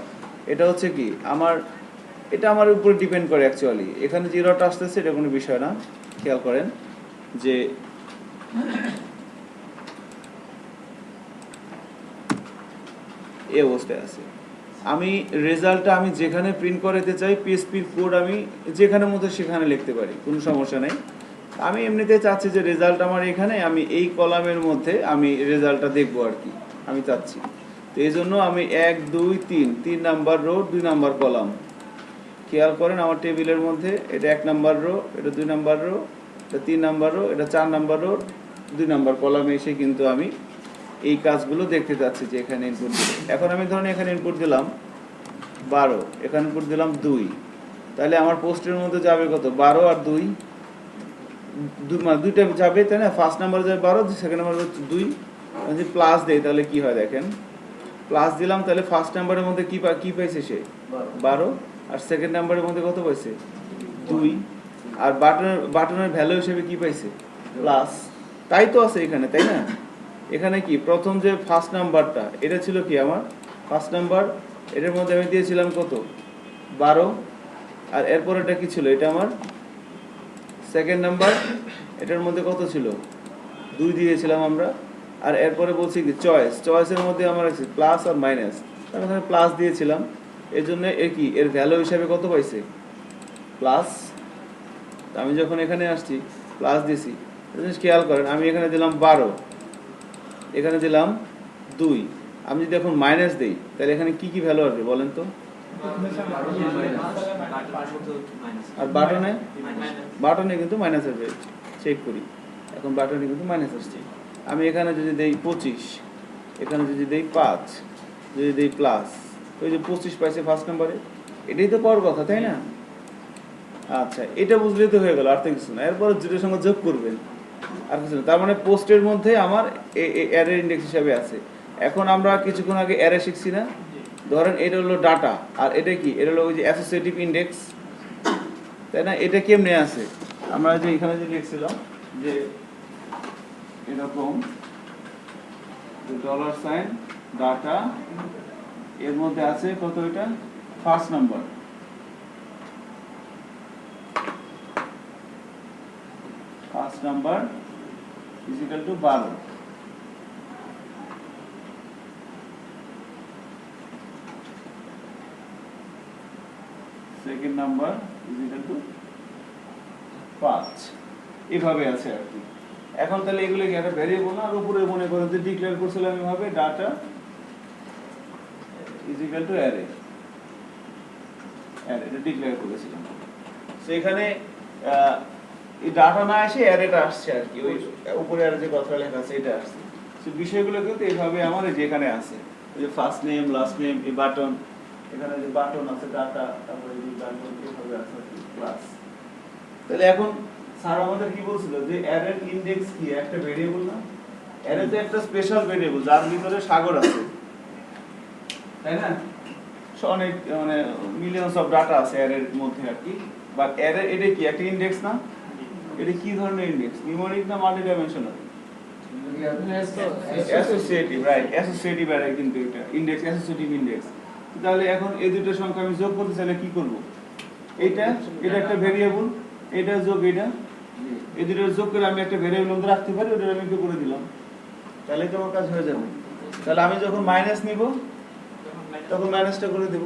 Speaker 1: এটা হচ্ছে কি আমার, এটা আমার উপর ডিপেন্ড করে অ্যাকচুয়ালি। এখানে জিরোটা আসতেছে এটা কোনো বিষয় না, খেয়াল করেন যে এই অবস্থায় আছে। আমি রেজাল্টটা আমি যেখানে প্রিন্ট করাতে চাই পিএসপির কোড আমি যেখানে মধ্যে সেখানে লিখতে পারি, কোনো সমস্যা নেই। আমি এমনিতে চাচ্ছি যে রেজাল্ট আমার এখানে, আমি এই কলামের মধ্যে আমি রেজাল্টটা দেখবো আর কি আমি চাচ্ছি। তো এই জন্য আমি 1 2 3 3 নাম্বার রো 2 নাম্বার কলাম, খেয়াল করেন আমার টেবিলের মধ্যে এটা 1 নাম্বার রো, এটা 2 নাম্বার রো, এটা 3 নাম্বার রো, এটা 4 নাম্বার রো, 2 নাম্বার কলামে এসে কিন্তু আমি এই কাজগুলো দেখতে চাচ্ছি যে এখানে ইনপুট দিলে। এখন আমি ধরুন এখানে ইনপুট দিলাম 12, এখানে ইনপুট দিলাম 2, তাহলে আমার পোস্টের মধ্যে যাবে কত? 12 আর 2, মানে দুইটা যাবে তাই না? ফার্স্ট নাম্বার যাবে 12, সেকেন্ড নাম্বার 2। যদি প্লাস দেই তাহলে কি হয় দেখেন, প্লাস দিলাম তাহলে ফার্স্ট নাম্বারের মধ্যে কি পাইছে সে? 12, আর সেকেন্ড নাম্বারের মধ্যে কত পাইছে? 2, আর বাটনের ভ্যালু হিসেবে কি পাইছে? প্লাস। তাই তো আছে এখানে তাই না? এখানে কি প্রথম যে ফার্স্ট নাম্বারটা এটা ছিল কি আমার ফার্স্ট নাম্বার, এটার মধ্যে আমি দিয়েছিলাম কত? 12, আর এরপর এটা কি ছিল? এটা আমার সেকেন্ড নাম্বার, এটার মধ্যে কত ছিল? 2 দিয়েছিলাম আমরা। আর এরপরে বলছি কি চয়েসের মধ্যে আমার আছে প্লাস আর মাইনাস, আমি এখানে প্লাস দিয়েছিলাম, এর জন্য এর কি এর ভ্যালু হিসাবে কত পাইছে? প্লাস। আমি যখন এখানে আসছি প্লাস দিয়েছি, জিনিস খেয়াল করেন আমি এখানে দিলাম 12, এখানে দিলাম 2, আমি যদি এখন মাইনাস দিই তাহলে এখানে কি কি ভ্যালু আসবে বলেন তো? আর বাটনে কিন্তু মাইনাস আসবে, চেক করি, এখন বাটনে কিন্তু মাইনাস আসছে। আমি এখানে যদি দেই 25, এখানে যদি দেই 5, যদি দেই প্লাস, ওই যে 25 পাইছে ফার্স্ট নাম্বারে, এটাই তো পাওয়ার কথা তাই না? আচ্ছা, এটা বুঝলেই তো হয়ে গেল, আর তো কিছু না। এরপর জিরোর সঙ্গে যোগ করবেন, আর কিছু না। তার মানে পোস্টের মধ্যে আমার অ্যারে ইন্ডেক্স হিসাবে আছে। এখন আমরা কিছুক্ষণ আগে অ্যারে শিখছি না? ধরেন এটা হলো ডাটা, আর এটা কি? এটা হলো ওই যে অ্যাসোসিয়েটিভ ইন্ডেক্স তাই না? এটা কেমনে আছে? আমরা যে এখানে যে লিখছিলাম যে এরকম $ডাটা, এর মধ্যে আছে কত? এটা first number, first number is equal to 12, second number is equal to 5, এভাবে আছে আর কি। এখন তাহলে এগুলো কি একটা ভ্যারিয়েবল না? আর উপরে মনে করেন যে ডিক্লেয়ার করছিলাম এভাবে data is equal to array, এটা ডিক্লেয়ার করেছিলাম। সো এখানে এই ডাটা না এসে অ্যারেটা আসছে আর কি, ওই উপরে আর যে কথাটা লেখা আছে এটা আসছে। সো বিষয়গুলো কিন্তু এইভাবে আমার এই যে এখানে আছে, ওই যে ফার্স্ট নেম, লাস্ট নেম, এই বাটন, এখানে যে বাটন আছে, ডাটা, তারপরে এই বাটন এইভাবে আছে ক্লাস। তাহলে এখন স্যার আমাদের কি বলছিল যে অ্যারের ইনডেক্স কি একটা ভেরিয়েবল না? অ্যারে তো একটা স্পেশাল ভেরিয়েবল যার ভিতরে সাগর আছে, তাই না? অনেক মানে মিলিয়নস অফ ডাটা আছে অ্যারের মধ্যে আর কি। বাট অ্যারে এটা কি একটা ইনডেক্স না? এটা কি ধরনের ইনডেক্স? নিউমেরিক না multi dimensional? Associative, right, associative array কিন্তু এটা ইনডেক্স, অ্যাসোসিয়েটিভ ইনডেক্স। তাহলে এখন এই দুটো সংখ্যা আমি যোগ করতে চাইলে কি করব? এটা একটা ভেরিয়েবল, এটা যোগ এটা, এই দুটো যোগ করে আমি একটা ভেরিয়েবল মধ্যে রাখতে পারি, ওটা আমি কি করে দিলাম, তাহলে তো আমার কাজ হয়ে যাবে। তাহলে আমি যখন মাইনাস নিব তখন মাইনাসটা করে দেব।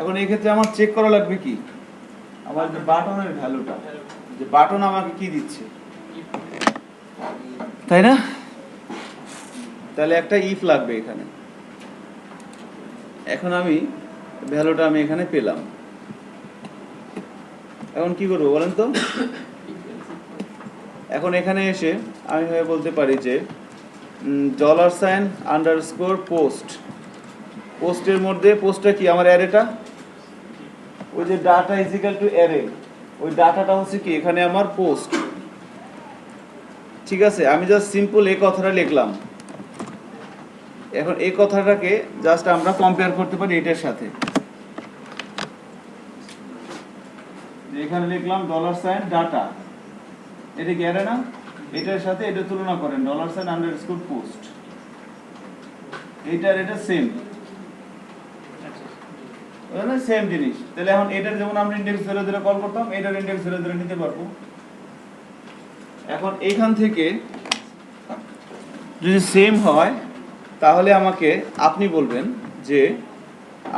Speaker 1: এখন এই ক্ষেত্রে আমার চেক করা লাগবে কি, আমার যে বাটনের ভ্যালুটা, যে বাটন আমাকে কি দিচ্ছে, তাই না? তাহলে একটা ইফ লাগবে এখানে। এখন আমি ভ্যালুটা আমি এখানে পেলাম, এখন কি করবো বলেন তো? এখন এখানে এসে আমি বলতে পারি যে $_ পোস্টের মধ্যে, পোস্টটা কি আমার অ্যারেটা, ওই যে data is equal to array, ওই ডাটাটা হচ্ছে কি এখানে আমার পোস্ট। ঠিক আছে, আমি জাস্ট সিম্পল এই কথাটা লিখলাম। এখন এই কথাটাকে জাস্ট আমরা কম্পেয়ার করতে পারি এটার সাথে। এখানে লিখলাম $ডাটা, এটা কি অ্যারে না? এটার সাথে এটা তুলনা করেন, $_post, এইটার এটা সেম, সেম জিনিস। তাহলে এখন এটার যেমন আমরা ইনডেক্স 0 কল করতাম, এটার ইনডেক্স 0 নিতে পারবো। এখন এইখান থেকে যদি সেম হয় তাহলে আমাকে আপনি বলবেন যে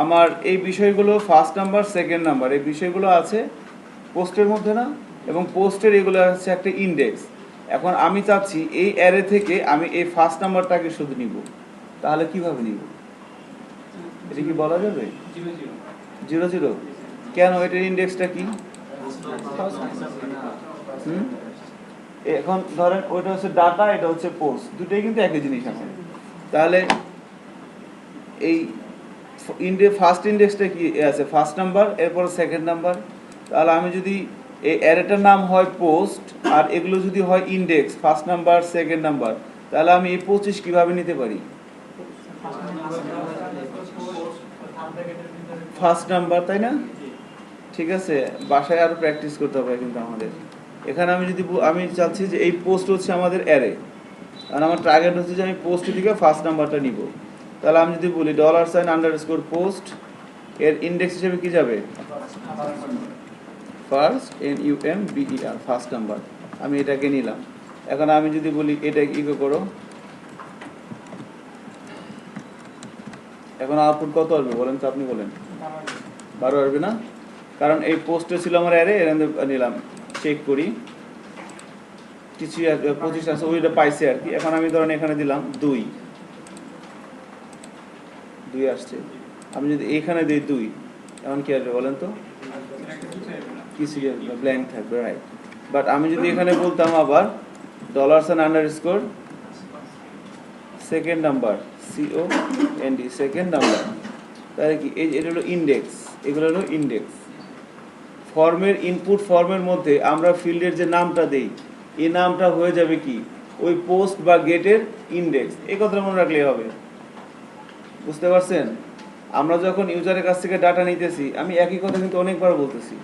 Speaker 1: আমার এই বিষয়গুলো ফার্স্ট নাম্বার, সেকেন্ড নাম্বার, এই বিষয়গুলো আছে পোস্টের মধ্যে না, এবং পোস্টের এগুলো হচ্ছে একটা ইনডেক্স। এখন আমি চাচ্ছি এই অ্যারে থেকে আমি এই ফার্স্ট নাম্বারটাকে শুধু নিব, তাহলে কিভাবে নিব? এটা কি বলা যাবে? 0 কেন? এটার ইনডেক্সটা কি? এখন ধরেন ওইটা হচ্ছে ডাটা, এটা হচ্ছে পোস্ট, দুটোই কিন্তু একই জিনিস এখন। তাহলে এই ফার্স্ট ইনডেক্সটা কি আছে? ফার্স্ট নাম্বার, এরপর সেকেন্ড নাম্বার। তাহলে আমি যদি এই অ্যারেটার নাম হয় পোস্ট আর এগুলো যদি হয় index, first number, second number, তাহলে আমি এই 25 কিভাবে নিতে পারি? ফার্স্ট নাম্বার, তাই না? ঠিক আছে, বাসায় আরো প্র্যাকটিস করতে হবে কিন্তু আমাদের। এখানে আমি যদি আমি চাচ্ছি যে এই পোস্ট হচ্ছে আমাদের অ্যারে, আর আমার টার্গেট হচ্ছে যে আমি পোস্ট থেকে ফার্স্ট নাম্বারটা নিব। তাহলে আমি যদি বলি $_post, এর ইনডেক্স হিসেবে কি যাবে? ফার্স্ট, NUMBER, ফার্স্ট নাম্বার, আমি এটাকে নিলাম। এখন আমি যদি বলি এটা ইকো করো, এখন আউটপুট কত আসবে বলেন তো? আপনি বলেন। 12 আসবে না? কারণ এই পোস্টে ছিল আমার অ্যারে, এর নিলাম, চেক করি কিছু 25 আছে, ওইটা পাইছে আর কি। এখন আমি ধরেন এখানে দিলাম 2 আসছে। আমি যদি এখানে দিই 2, এখন কি আসবে বলেন তো? কিছু ব্ল্যাঙ্ক থাকবে, রাইট। বাট আমি যদি এখানে বলতাম আবার $_ second number, COND, second number, তাহলে কি এটা হলো ইনডেক্স, এগুলো হলো ইনডেক্স। ফর্মের ইনপুট ফর্মের মধ্যে আমরা ফিল্ডের যে নামটা দেই, এই নামটা হয়ে যাবে কি ওই পোস্ট বা গেটের ইনডেক্স। এই কথাটা মনে রাখলেই হবে। বুঝতে পারছেন? আমরা যখন ইউজারের কাছ থেকে ডাটা নিতেছি, আমি একই কথা কিন্তু অনেকবার বলতেছি,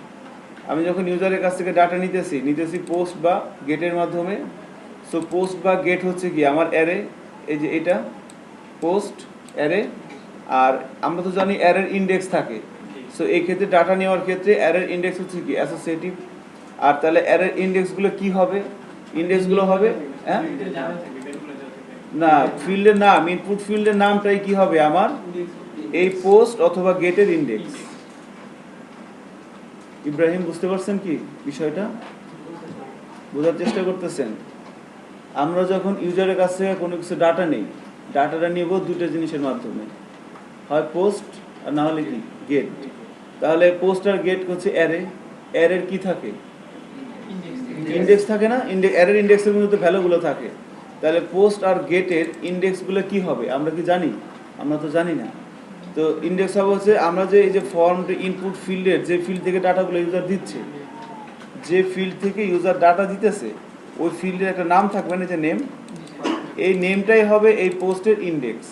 Speaker 1: আমি যখন ইউজারের কাছ থেকে ডাটা নিতেছি পোস্ট বা গেটের মাধ্যমে। সো পোস্ট বা গেট হচ্ছে কি আমার অ্যারে, এই যে এটা পোস্ট অ্যারে, আর আমরা তো জানি অ্যারের ইনডেক্স থাকে। সো এই ক্ষেত্রে ডাটা নেওয়ার ক্ষেত্রে অ্যারের ইনডেক্স হচ্ছে কি অ্যাসোসিয়েটিভ। আর তাহলে অ্যারের ইনডেক্সগুলো কি হবে? ইনডেক্সগুলো হবে না ফিল্ডের নাম, ইনপুট ফিল্ডের নামটাই কি হবে আমার এই পোস্ট অথবা গেটের ইনডেক্স। ইব্রাহিম বুঝতে পারছেন কি বিষয়টা? বোঝার চেষ্টা করতেছেন? আমরা যখন ইউজারের কাছ থেকে কোনো কিছু ডাটা নেই, ডাটাটা নিব দুটো জিনিসের মাধ্যমে, হয় পোস্ট আর না হলে কি গেট। তাহলে পোস্ট আর গেট হচ্ছে অ্যারে, অ্যারের কি থাকে, ইন্ডেক্স থাকে না, অ্যারের ইন্ডেক্সের মধ্যে ভ্যালুগুলো থাকে। তাহলে পোস্ট আর গেটের ইন্ডেক্সগুলো কি হবে আমরা কি জানি? আমরা তো জানি না। তো ইন্ডেক্স হবে হচ্ছে আমরা যে এই যে ফর্ম ইনপুট ফিল্ডের যে ফিল্ড থেকে ডাটাগুলো ইউজার দিচ্ছে, যে ফিল্ড থেকে ইউজার ডাটা দিতেছে ওই ফিল্ডের একটা নাম থাকবে না, যে নেম, এই নেমটাই হবে এই পোস্টের ইন্ডেক্স।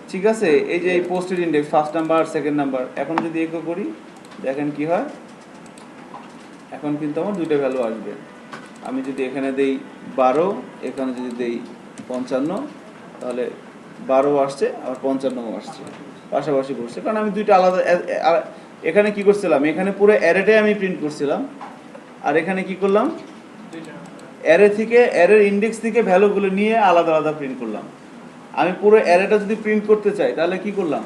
Speaker 1: ঠিক আছে, এই যে এই পোস্টের index first number second number. এখন যদি এগো করি দেখেন কি হয়, এখন কিন্তু আমার দুইটা ভ্যালু আসবে। আমি যদি এখানে দেই 12, এখানে যদি দেই 55, তাহলে 12 আসছে আর 55 আসছে, পাশাপাশি করছে, কারণ আমি দুইটা আলাদা এখানে কি করছিলাম, এখানে পুরো অ্যারেটাই আমি প্রিন্ট করছিলাম, আর এখানে কি করলাম, অ্যারে থেকে অ্যারের ইন্ডেক্স থেকে ভ্যালুগুলো নিয়ে আলাদা আলাদা প্রিন্ট করলাম। আমি পুরো অ্যারেটা যদি প্রিন্ট করতে চাই তাহলে কি করলাম,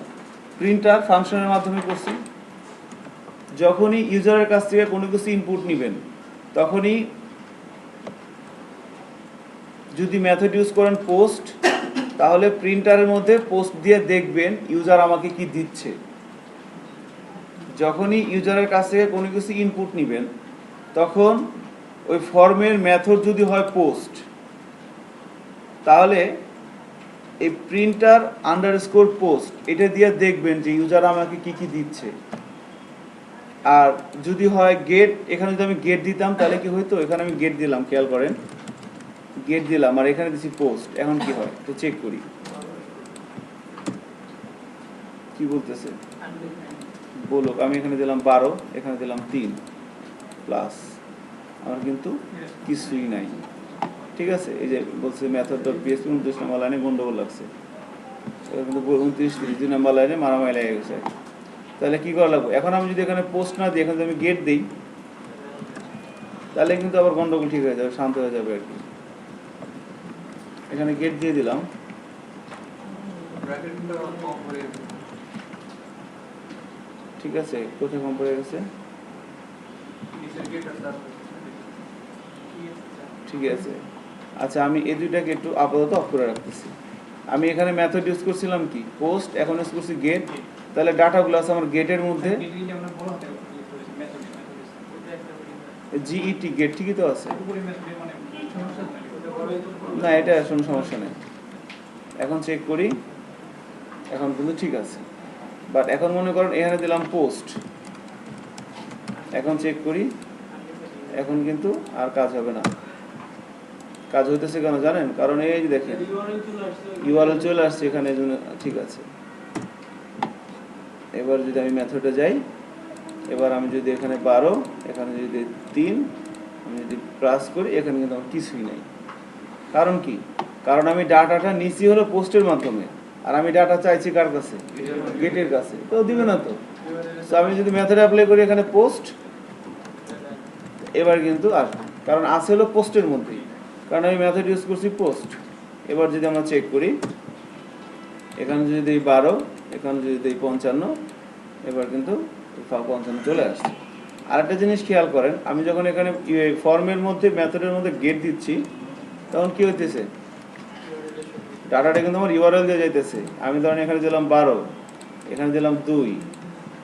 Speaker 1: প্রিন্টার ফাংশনের মাধ্যমে করছি। যখনই ইউজারের কাছ থেকে কোনো কিছু ইনপুট নেবেন তখনই যদি মেথড ইউজ করেন পোস্ট, তাহলে প্রিন্টারের মধ্যে পোস্ট দিয়ে দেখবেন ইউজার আমাকে কি দিচ্ছে। যখনই ইউজারের কাছ থেকে কোনো কিছু ইনপুট নেবেন তখন ওই ফর্মের মেথড যদি হয় পোস্ট, তাহলে এই প্রিন্টার আন্ডারস্কোর পোস্ট এটা দিয়ে দেখবেন যে ইউজার আমাকে কি কি দিচ্ছে। আর যদি হয় গেট, এখানে যদি আমি গেট দিতাম তাহলে কি হইতো, এখানে আমি গেট দিলাম, খেয়াল করেন গেট দিলাম আর এখানে দিচ্ছি পোস্ট, এখন কি হয় তো চেক করি কি বলতেছে। বলুক, আমি এখানে দিলাম 12, এখানে দিলাম 3 প্লাস, আমার কিন্তু কিছুই নাই। ঠিক আছে, এই যে বলছে মেথড ডট পিএসপি 29 নম্বর লাইনে গন্ডগোল লাগছে, কিন্তু 29 নম্বর লাইনে মারামারি লেগে গেছে। তাহলে কি করা লাগবে, এখন আমি যদি এখানে পোস্ট না দিই, এখানে যদি আমি গেট দিই তাহলে কিন্তু আবার গন্ডগোল ঠিক হয়ে যাবে, শান্ত হয়ে যাবে আর কি। এখানে গেট দিয়ে দিলাম, ঠিক আছে, কোথায় কম পড়ে গেছে, ঠিক আছে। আচ্ছা, আমি এই দুইটাকে একটু আপাতত অফ করে রাখতেছি। আমি এখানে মেথড ইউজ করছিলাম কি পোস্ট, এখন ইউজ করছি গেট। তাহলে ডাটাগুলো আছে আমার গেটের মধ্যে, জিইটি গেট, ঠিকই তো আছে না, এটা কোনো সমস্যা নেই। এখন চেক করি, এখন কিন্তু ঠিক আছে। বাট এখন মনে করেন এখানে দিলাম পোস্ট, এখন চেক করি, এখন কিন্তু আর কাজ হবে না। কাজ হইতেছে কেন জানেন, কারণ এই যে দেখেন ইউআরএল চলে আসছে এখানে, ঠিক আছে। এবার যদি আমি মেথডে যাই, এবার আমি যদি এখানে 12, এখানে যদি 3, আমি যদি প্লাস করি, এখানে কিন্তু আমার কিছুই নেই। কারণ কি, কারণ আমি ডাটাটা নিচ্ছি হলো পোস্টের মাধ্যমে, আর আমি ডাটা চাইছি কার কাছে, গেটের কাছে, তো দিবে না তো। আমি যদি মেথড অ্যাপ্লাই করি এখানে পোস্ট, এবার কিন্তু আসবে, কারণ আছে হলো পোস্টের মধ্যেই, কারণ আমি মেথড ইউজ করছি পোস্ট। এবার যদি আমরা চেক করি, এখানে যদি দিই 12, এখানে যদি দিই 55, এবার কিন্তু 55 চলে আসছে। আরেকটা জিনিস খেয়াল করেন, আমি যখন এখানে ফর্মের মধ্যে মেথডের মধ্যে গেট দিচ্ছি তখন কি হইতেছে, ডাটাটা কিন্তু আমার ইউআরএল দিয়ে যাইতেছে। আমি ধরেন এখানে দিলাম 12, এখানে দিলাম 2,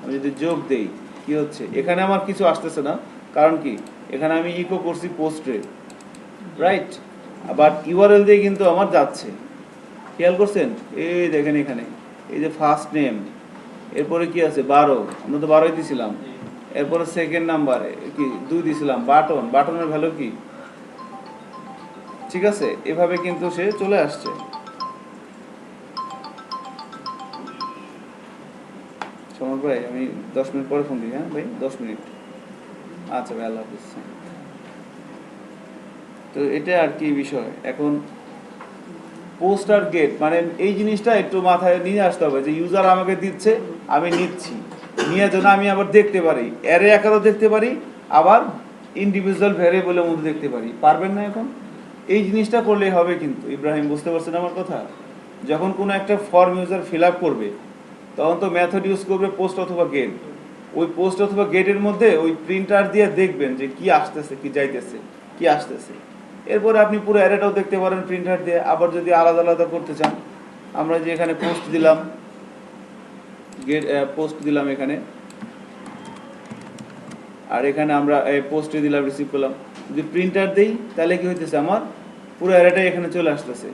Speaker 1: আমি যদি যোগ দেই কি হচ্ছে, এখানে আমার কিছু আসতেছে না, কারণ কি এখানে আমি ইকো করছি পোস্টে, রাইট, আবার ইউআরএল দিয়ে কিন্তু আমার যাচ্ছে। খেয়াল করছেন, এই দেখেন এখানে এই যে ফার্স্ট নেম, এরপরে কি আছে 12, আমরা তো 12 দিয়েছিলাম, এরপরে সেকেন্ড নাম্বারে কি 2 দিয়েছিলাম, বাটনের ভ্যালু কি, ঠিক আছে, এভাবে কিন্তু সে চলে আসছে। সমর ভাই, আমি 10 মিনিট পরে ফোন দিই, হ্যাঁ ভাই, 10 মিনিট। আচ্ছা ভাই, আল্লাহ হাফিজ। তো এটা আর কি বিষয়। এখন পোস্ট আর গেট মানে এই জিনিসটা একটু মাথায় নিয়ে আসতে হবে, যে ইউজার আমাকে দিচ্ছে, আমি নিচ্ছি, নিয়ে যেন আমি আবার দেখতে পারি, অ্যারে আকারও দেখতে পারি, আবার ইন্ডিভিজুয়াল ভ্যারিয়েবলের মধ্যে দেখতে পারি। পারবেন না এখন? এই জিনিসটা করলেই হবে কিন্তু। ইব্রাহিম, বুঝতে পারছেন আমার কথা? যখন কোনো একটা ফর্ম ইউজার ফিল আপ করবে তখন তো মেথড ইউজ করবে পোস্ট অথবা গেট। ওই পোস্ট অথবা গেটের মধ্যে ওই প্রিন্টার দিয়ে দেখবেন যে কি আসতেছে, কি যাইতেছে, কি আসতেছে। এরপরে আপনি পুরো অ্যারেটাও দেখতে পারেন প্রিন্টার দিয়ে। আবার যদি আলাদা আলাদা করতে চান আমরা যে এখানে পোস্ট দিলাম, গেট পোস্ট দিলাম এখানে, আর এখানে আমরা পোস্টে দিলাম, রিসিভ করলাম। যদি প্রিন্টার দেই তাহলে কি হইতেছে, আমার পুরো অ্যারেটাই এখানে চলে আসতেছে।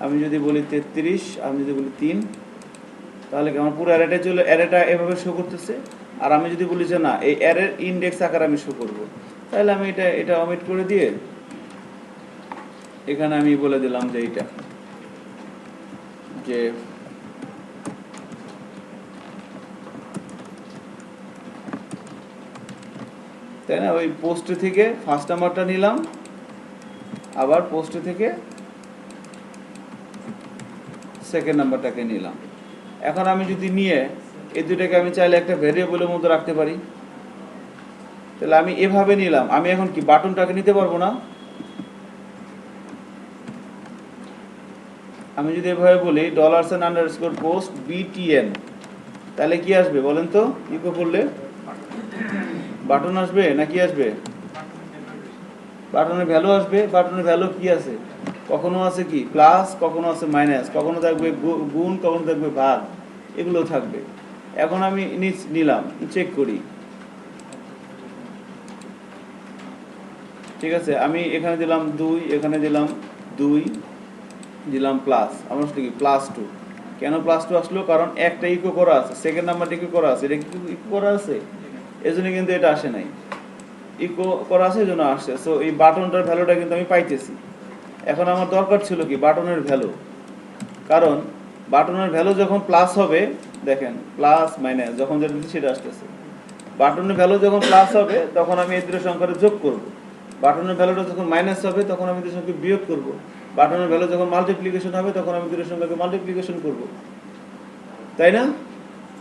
Speaker 1: আমি যদি বলি 33, আমি যদি বলি 3, তাহলে কি আমার পুরো অ্যারেটা এভাবে শো করতেছে। আর আমি যদি বলি যে না, এই অ্যারের ইন্ডেক্স আকারে আমি শো করব, তাহলে আমি এটা অমিট করে দিয়ে এখানে আমি বলে দিলাম যে এইটা, যে তাই না, ওই পোস্টে থেকে ফার্স্ট নাম্বারটা নিলাম, আবার পোস্টে থেকে সেকেন্ড নাম্বারটাকে নিলাম। এখন আমি যদি নিয়ে এই দুটাকে আমি চাইলে একটা ভেরিয়েবলের মধ্যে রাখতে পারি, তাহলে আমি এভাবে নিলাম। আমি এখন কি বাটনটাকে নিতে পারবো না? আমি যদি এভাবে বলি $_post BTN, তাহলে কি আসবে বলেন তো? ইকো করলে বাটন আসবে না কি আসবে? বাটনের ভ্যালু আসবে। বাটনের ভ্যালু কি আছে? কখনো আছে কি প্লাস, কখনো আছে মাইনাস, কখনো থাকবে গুণ, কখনো থাকবে ভাগ, এগুলো থাকবে। এখন আমি নিলাম, চেক করি, ঠিক আছে। আমি এখানে দিলাম 2, এখানে দিলাম 2, দিলাম প্লাস, আমার আসলে কি +2। কেন +2 আসলো? কারণ একটা ইকো করা আছে, সেকেন্ড নাম্বারটা ইকো করা আছে। এটা কি ইকো করা আছে? এজন্য কিন্তু এটা আসে নাই, ইকো করা আছে এজন্য আসছে। সো এই বাটনটার ভ্যালুটা কিন্তু আমি পাইতেছি। এখন আমার দরকার ছিল কি বাটনের ভ্যালু, কারণ বাটনের ভ্যালু যখন প্লাস হবে, দেখেন প্লাস মাইনাস যখন যেটা দিচ্ছি সেটা আসতেছে। বাটনের ভ্যালু যখন প্লাস হবে তখন আমি এই দুটো সংখ্যাটা যোগ করব। বাটনের ভ্যালুটা যখন মাইনাস হবে তখন আমি দুটো সংখ্যা বিয়োগ করব। বাটনের ভ্যালু যখন মাল্টিপ্লিকেশন হবে তখন আমি দুটো সংখ্যাকে মাল্টিপ্লিকেশন করব, তাই না?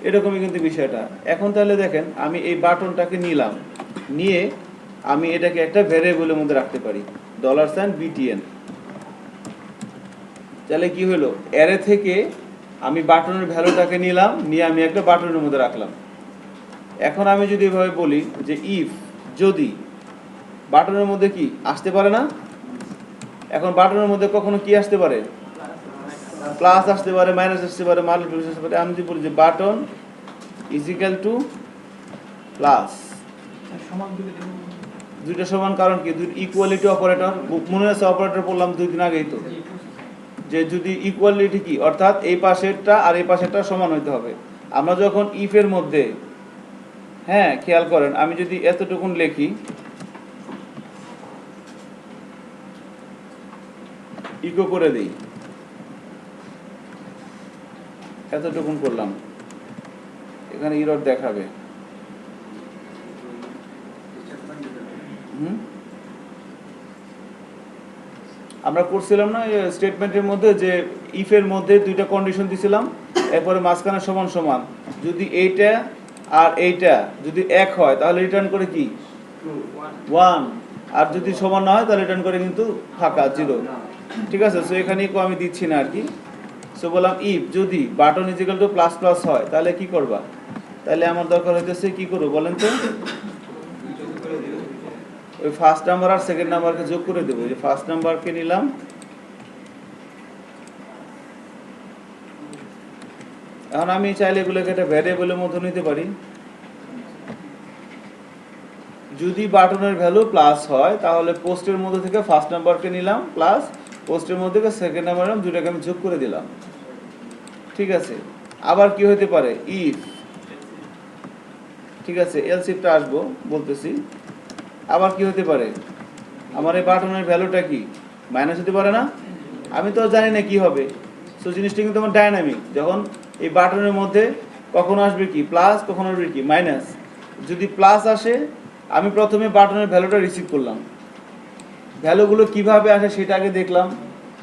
Speaker 1: এরকমই কিন্তু বিষয়টা। এখন তাহলে দেখেন, আমি এই বাটনটাকে নিলাম, নিয়ে আমি এটাকে একটা ভ্যারিয়েবলের মধ্যে রাখতে পারি, $BTN। তাহলে কি হলো, অ্যারে থেকে আমি বাটনের ভ্যালুটাকে নিলাম, নিয়ে আমি একটা বাটনের মধ্যে রাখলাম। এখন আমি যদি এভাবে বলি যে ইফ, যদি, বাটনের মধ্যে কি আসতে পারে না? এখন বাটনের মধ্যে কখনো কি আসতে পারে? প্লাস আসতে পারে, মাইনাস আসতে পারে, মাল্টিপ্লিকেশন আসতে পারে। আমি যদি বলি যে বাটন = প্লাস, দুইটা সমান, কারণ কি ইকুয়ালিটি অপারেটর, মনে আছে অপারেটর পড়লাম 2 দিন আগেই তো, যে যদি ইকুয়ালিটি কি, অর্থাৎ এই পাশেরটা আর এই পাশেরটা সমান হইতে হবে। আমরা যখন ইফের মধ্যে, হ্যাঁ খেয়াল করেন, আমি যদি এতটুকুন লিখি, ইকো করে দিই, এতটুকুন করলাম, এখানে এরর দেখাবে। আমরা করছিলাম না স্টেটমেন্টের মধ্যে যে ইফের মধ্যে দুইটা কন্ডিশন দিছিলাম, এরপরে মাঝখানে সমান সমান, যদি এইটা আর এইটা যদি এক হয় তাহলে রিটার্ন করে কি 1, আর যদি সমান না হয় তাহলে রিটার্ন করে কিন্তু ফাঁকা 0, ঠিক আছে। সো এখানে ইকো আমি দিচ্ছি না আর কি। সো বললাম ইফ যদি বাটন ++ হয় তাহলে কি করবা? তাহলে আমার দরকার হইতেছে কি করবো বলেন তো, ওই ফার্স্ট নাম্বার আর সেকেন্ড নাম্বারকে যোগ করে দেবো। যে ফার্স্ট নাম্বারকে নিলাম, এখন আমি চাইলে এগুলোকে একটা ভ্যারিয়েবলের মধ্যে নিতে পারি। যদি বাটনের ভ্যালু প্লাস হয় তাহলে পোস্টের মধ্যে থেকে ফার্স্ট নাম্বারকে নিলাম প্লাস, পোস্টের মধ্যে থেকে সেকেন্ড নাম্বার নিলাম, দুটাকে আমি যোগ করে দিলাম, ঠিক আছে। আবার কি হতে পারে, ইফ, ঠিক আছে, এলস ইফটা আসবো বলতেছি। আবার কি হতে পারে, আমার এই বাটনের ভ্যালুটা কি মাইনাস হতে পারে না? আমি তো জানি না কি হবে। সো জিনিসটা কিন্তু আমার ডাইনামিক। যখন এই বাটনের মধ্যে কখনো আসবে কি প্লাস, কখনো আসবে কি মাইনাস। যদি প্লাস আসে, আমি প্রথমে বাটনের ভ্যালুটা রিসিভ করলাম, ভ্যালুগুলো কিভাবে আসে সেটা আগে দেখলাম,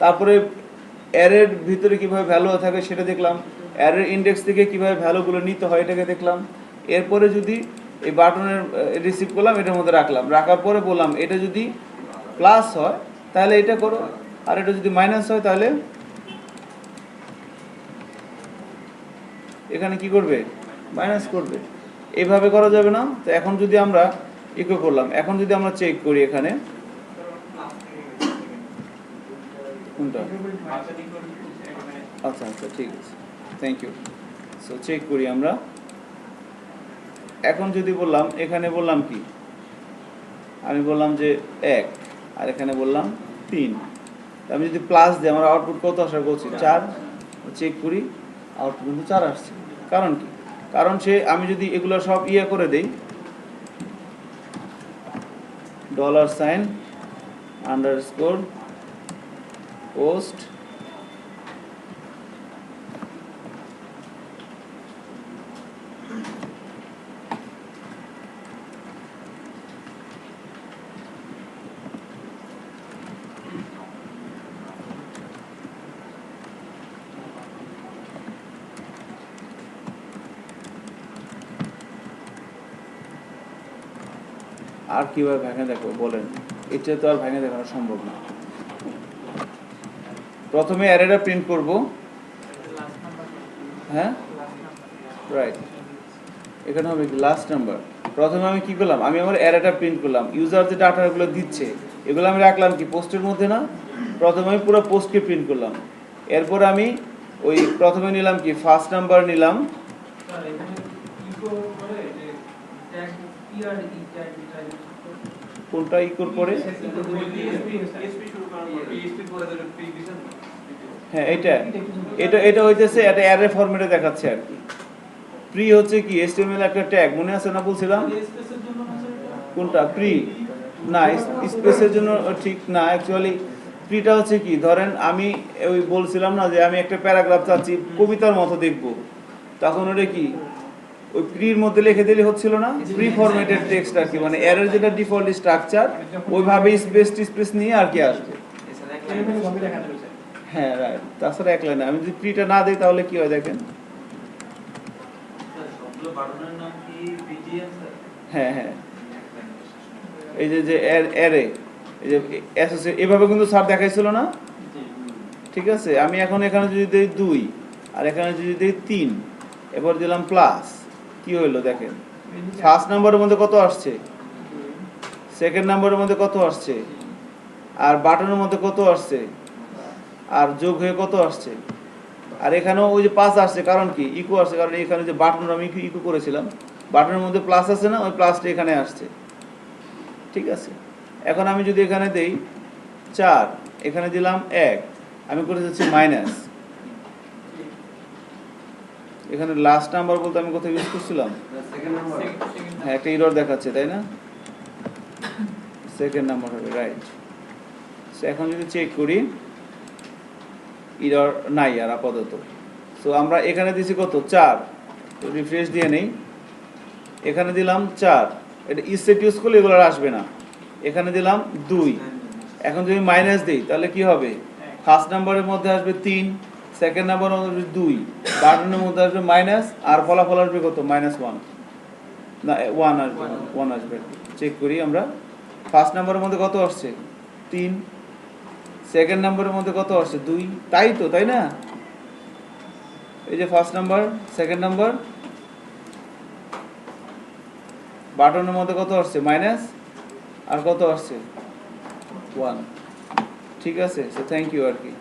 Speaker 1: তারপরে অ্যারের ভিতরে কিভাবে ভ্যালু থাকে সেটা দেখলাম, অ্যারের ইন্ডেক্স থেকে কিভাবে ভ্যালুগুলো নিতে হয় এটাকে দেখলাম। এরপরে যদি এই বাটনের রিসিভ করলাম, এটার মধ্যে রাখলাম, রাখার পরে বললাম এটা যদি প্লাস হয় তাহলে এটা করো, আর এটা যদি মাইনাস হয় তাহলে এখানে কি করবে, মাইনাস করবে। এইভাবে করা যাবে না? তো এখন যদি আমরা ইকো করলাম, এখন যদি আমরা চেক করি এখানে কোনটা? আচ্ছা আচ্ছা ঠিক আছে, থ্যাংক ইউ। সো চেক করি আমরা। এখন যদি বললাম, এখানে বললাম কি, আমি বললাম যে 1 আর এখানে বললাম 3, আমি যদি প্লাস দিই আমার আউটপুট কত আসার বলছি 4, চেক করি আউটপুট কিন্তু 4 আসছে। কারণ কি? কারণ সে, আমি যদি এগুলো সব ইয়ে করে দেই, $_ পোস্ট আর কিভাবে ভেঙে দেখো বলেন? এটা তো আর ভেঙে দেখানো সম্ভব না। প্রথমে অ্যারেটা প্রিন্ট করব, হ্যাঁ রাইট, এখানে হবে কি লাস্ট নাম্বার। প্রথমে আমি কি করলাম, আমি আমার অ্যারেটা প্রিন্ট করলাম, ইউজার যে ডাটাগুলো দিচ্ছে এগুলো আমি রাখলাম কি পোস্টের মধ্যে না। প্রথমে আমি পুরো পোস্টকে প্রিন্ট করলাম, এরপর আমি ওই প্রথমে নিলাম কি ফার্স্ট নাম্বার নিলাম, কোনটা ইকোর পরে, হ্যাঁ এটা এটা এটা হইতেছে এটা অ্যারে ফরম্যাটে দেখাচ্ছে আর কি। প্রি হচ্ছে কি HTML একটা ট্যাগ, মনে আছে না বলছিলাম? কোনটা প্রি? না, স্পেসের জন্য ঠিক না, অ্যাকচুয়ালি প্রিটা হচ্ছে কি, ধরেন আমি ওই বলছিলাম না যে আমি একটা প্যারাগ্রাফ চাচ্ছি কবিতার মতো দেখব, তখন ওটা কি ওই প্রির মধ্যে লিখে দিলে হচ্ছিল না, প্রি ফরম্যাটেড টেক্সট আর কি, মানে অ্যারের যেটা ডিফল্ট স্ট্রাকচার ওইভাবে স্পেস নিয়ে আর কি আসবে। হ্যাঁ রাইট, তাছাড়া এক লাইনে আমি যদি প্রিটা না দিই তাহলে কি হয় দেখেন। হ্যাঁ হ্যাঁ, এই যে যে অ্যারে, এই যে এভাবে কিন্তু স্যার দেখাইছিল না, ঠিক আছে। আমি এখন এখানে যদি দিই 2 আর এখানে যদি দিই 3, এবার দিলাম প্লাস, কি হইলো দেখেন, ফার্স্ট নাম্বারের মধ্যে কত আসছে, সেকেন্ড নাম্বারের মধ্যে কত আসছে, আর বাটনের মধ্যে কত আসছে, আর যোগ হয়ে কত আসছে, আর এখানেও ওই যে 5 আসছে, কারণ কি ইকো আসছে, কারণ এখানে যে বাটন আমি ইকো করেছিলাম, বাটনের মধ্যে প্লাস আছে না, ওই প্লাসটা এখানে আসছে, ঠিক আছে। এখন আমি যদি এখানে দেই 4, এখানে দিলাম 1, আমি করে যাচ্ছি মাইনাস, এখানে লাস্ট নাম্বার বলতে আমি কোথায় ইউজ করছিলাম, হ্যাঁ একটা এরর দেখাচ্ছে তাই না, সেকেন্ড নাম্বার হবে রাইট। সো এখন যদি চেক করি এরর নাই আর আপাতত। সো আমরা এখানে দিছি কত 4, রিফ্রেশ দিয়ে নেই, এখানে দিলাম 4, এটা ইসেট ইউজ করলে এগুলো আর আসবে না, এখানে দিলাম 2, এখন যদি মাইনাস দিই তাহলে কি হবে, ফার্স্ট নাম্বারের মধ্যে আসবে 3, সেকেন্ড নাম্বারের মধ্যে আসবে 2, বাটনের মধ্যে আসবে মাইনাস, আর ফলাফল আসবে কত -1, না 1 আসবে, 1 আসবে। চেক করি আমরা, ফার্স্ট নাম্বারের মধ্যে কত আসছে 3, সেকেন্ড নাম্বারের মধ্যে কত আসছে 2, তাই তো, তাই না? এই যে ফার্স্ট নাম্বার, সেকেন্ড নাম্বার, বাটনের মধ্যে কত আসছে মাইনাস, আর কত আসছে 1, ঠিক আছে। সো থ্যাংক ইউ আর কি।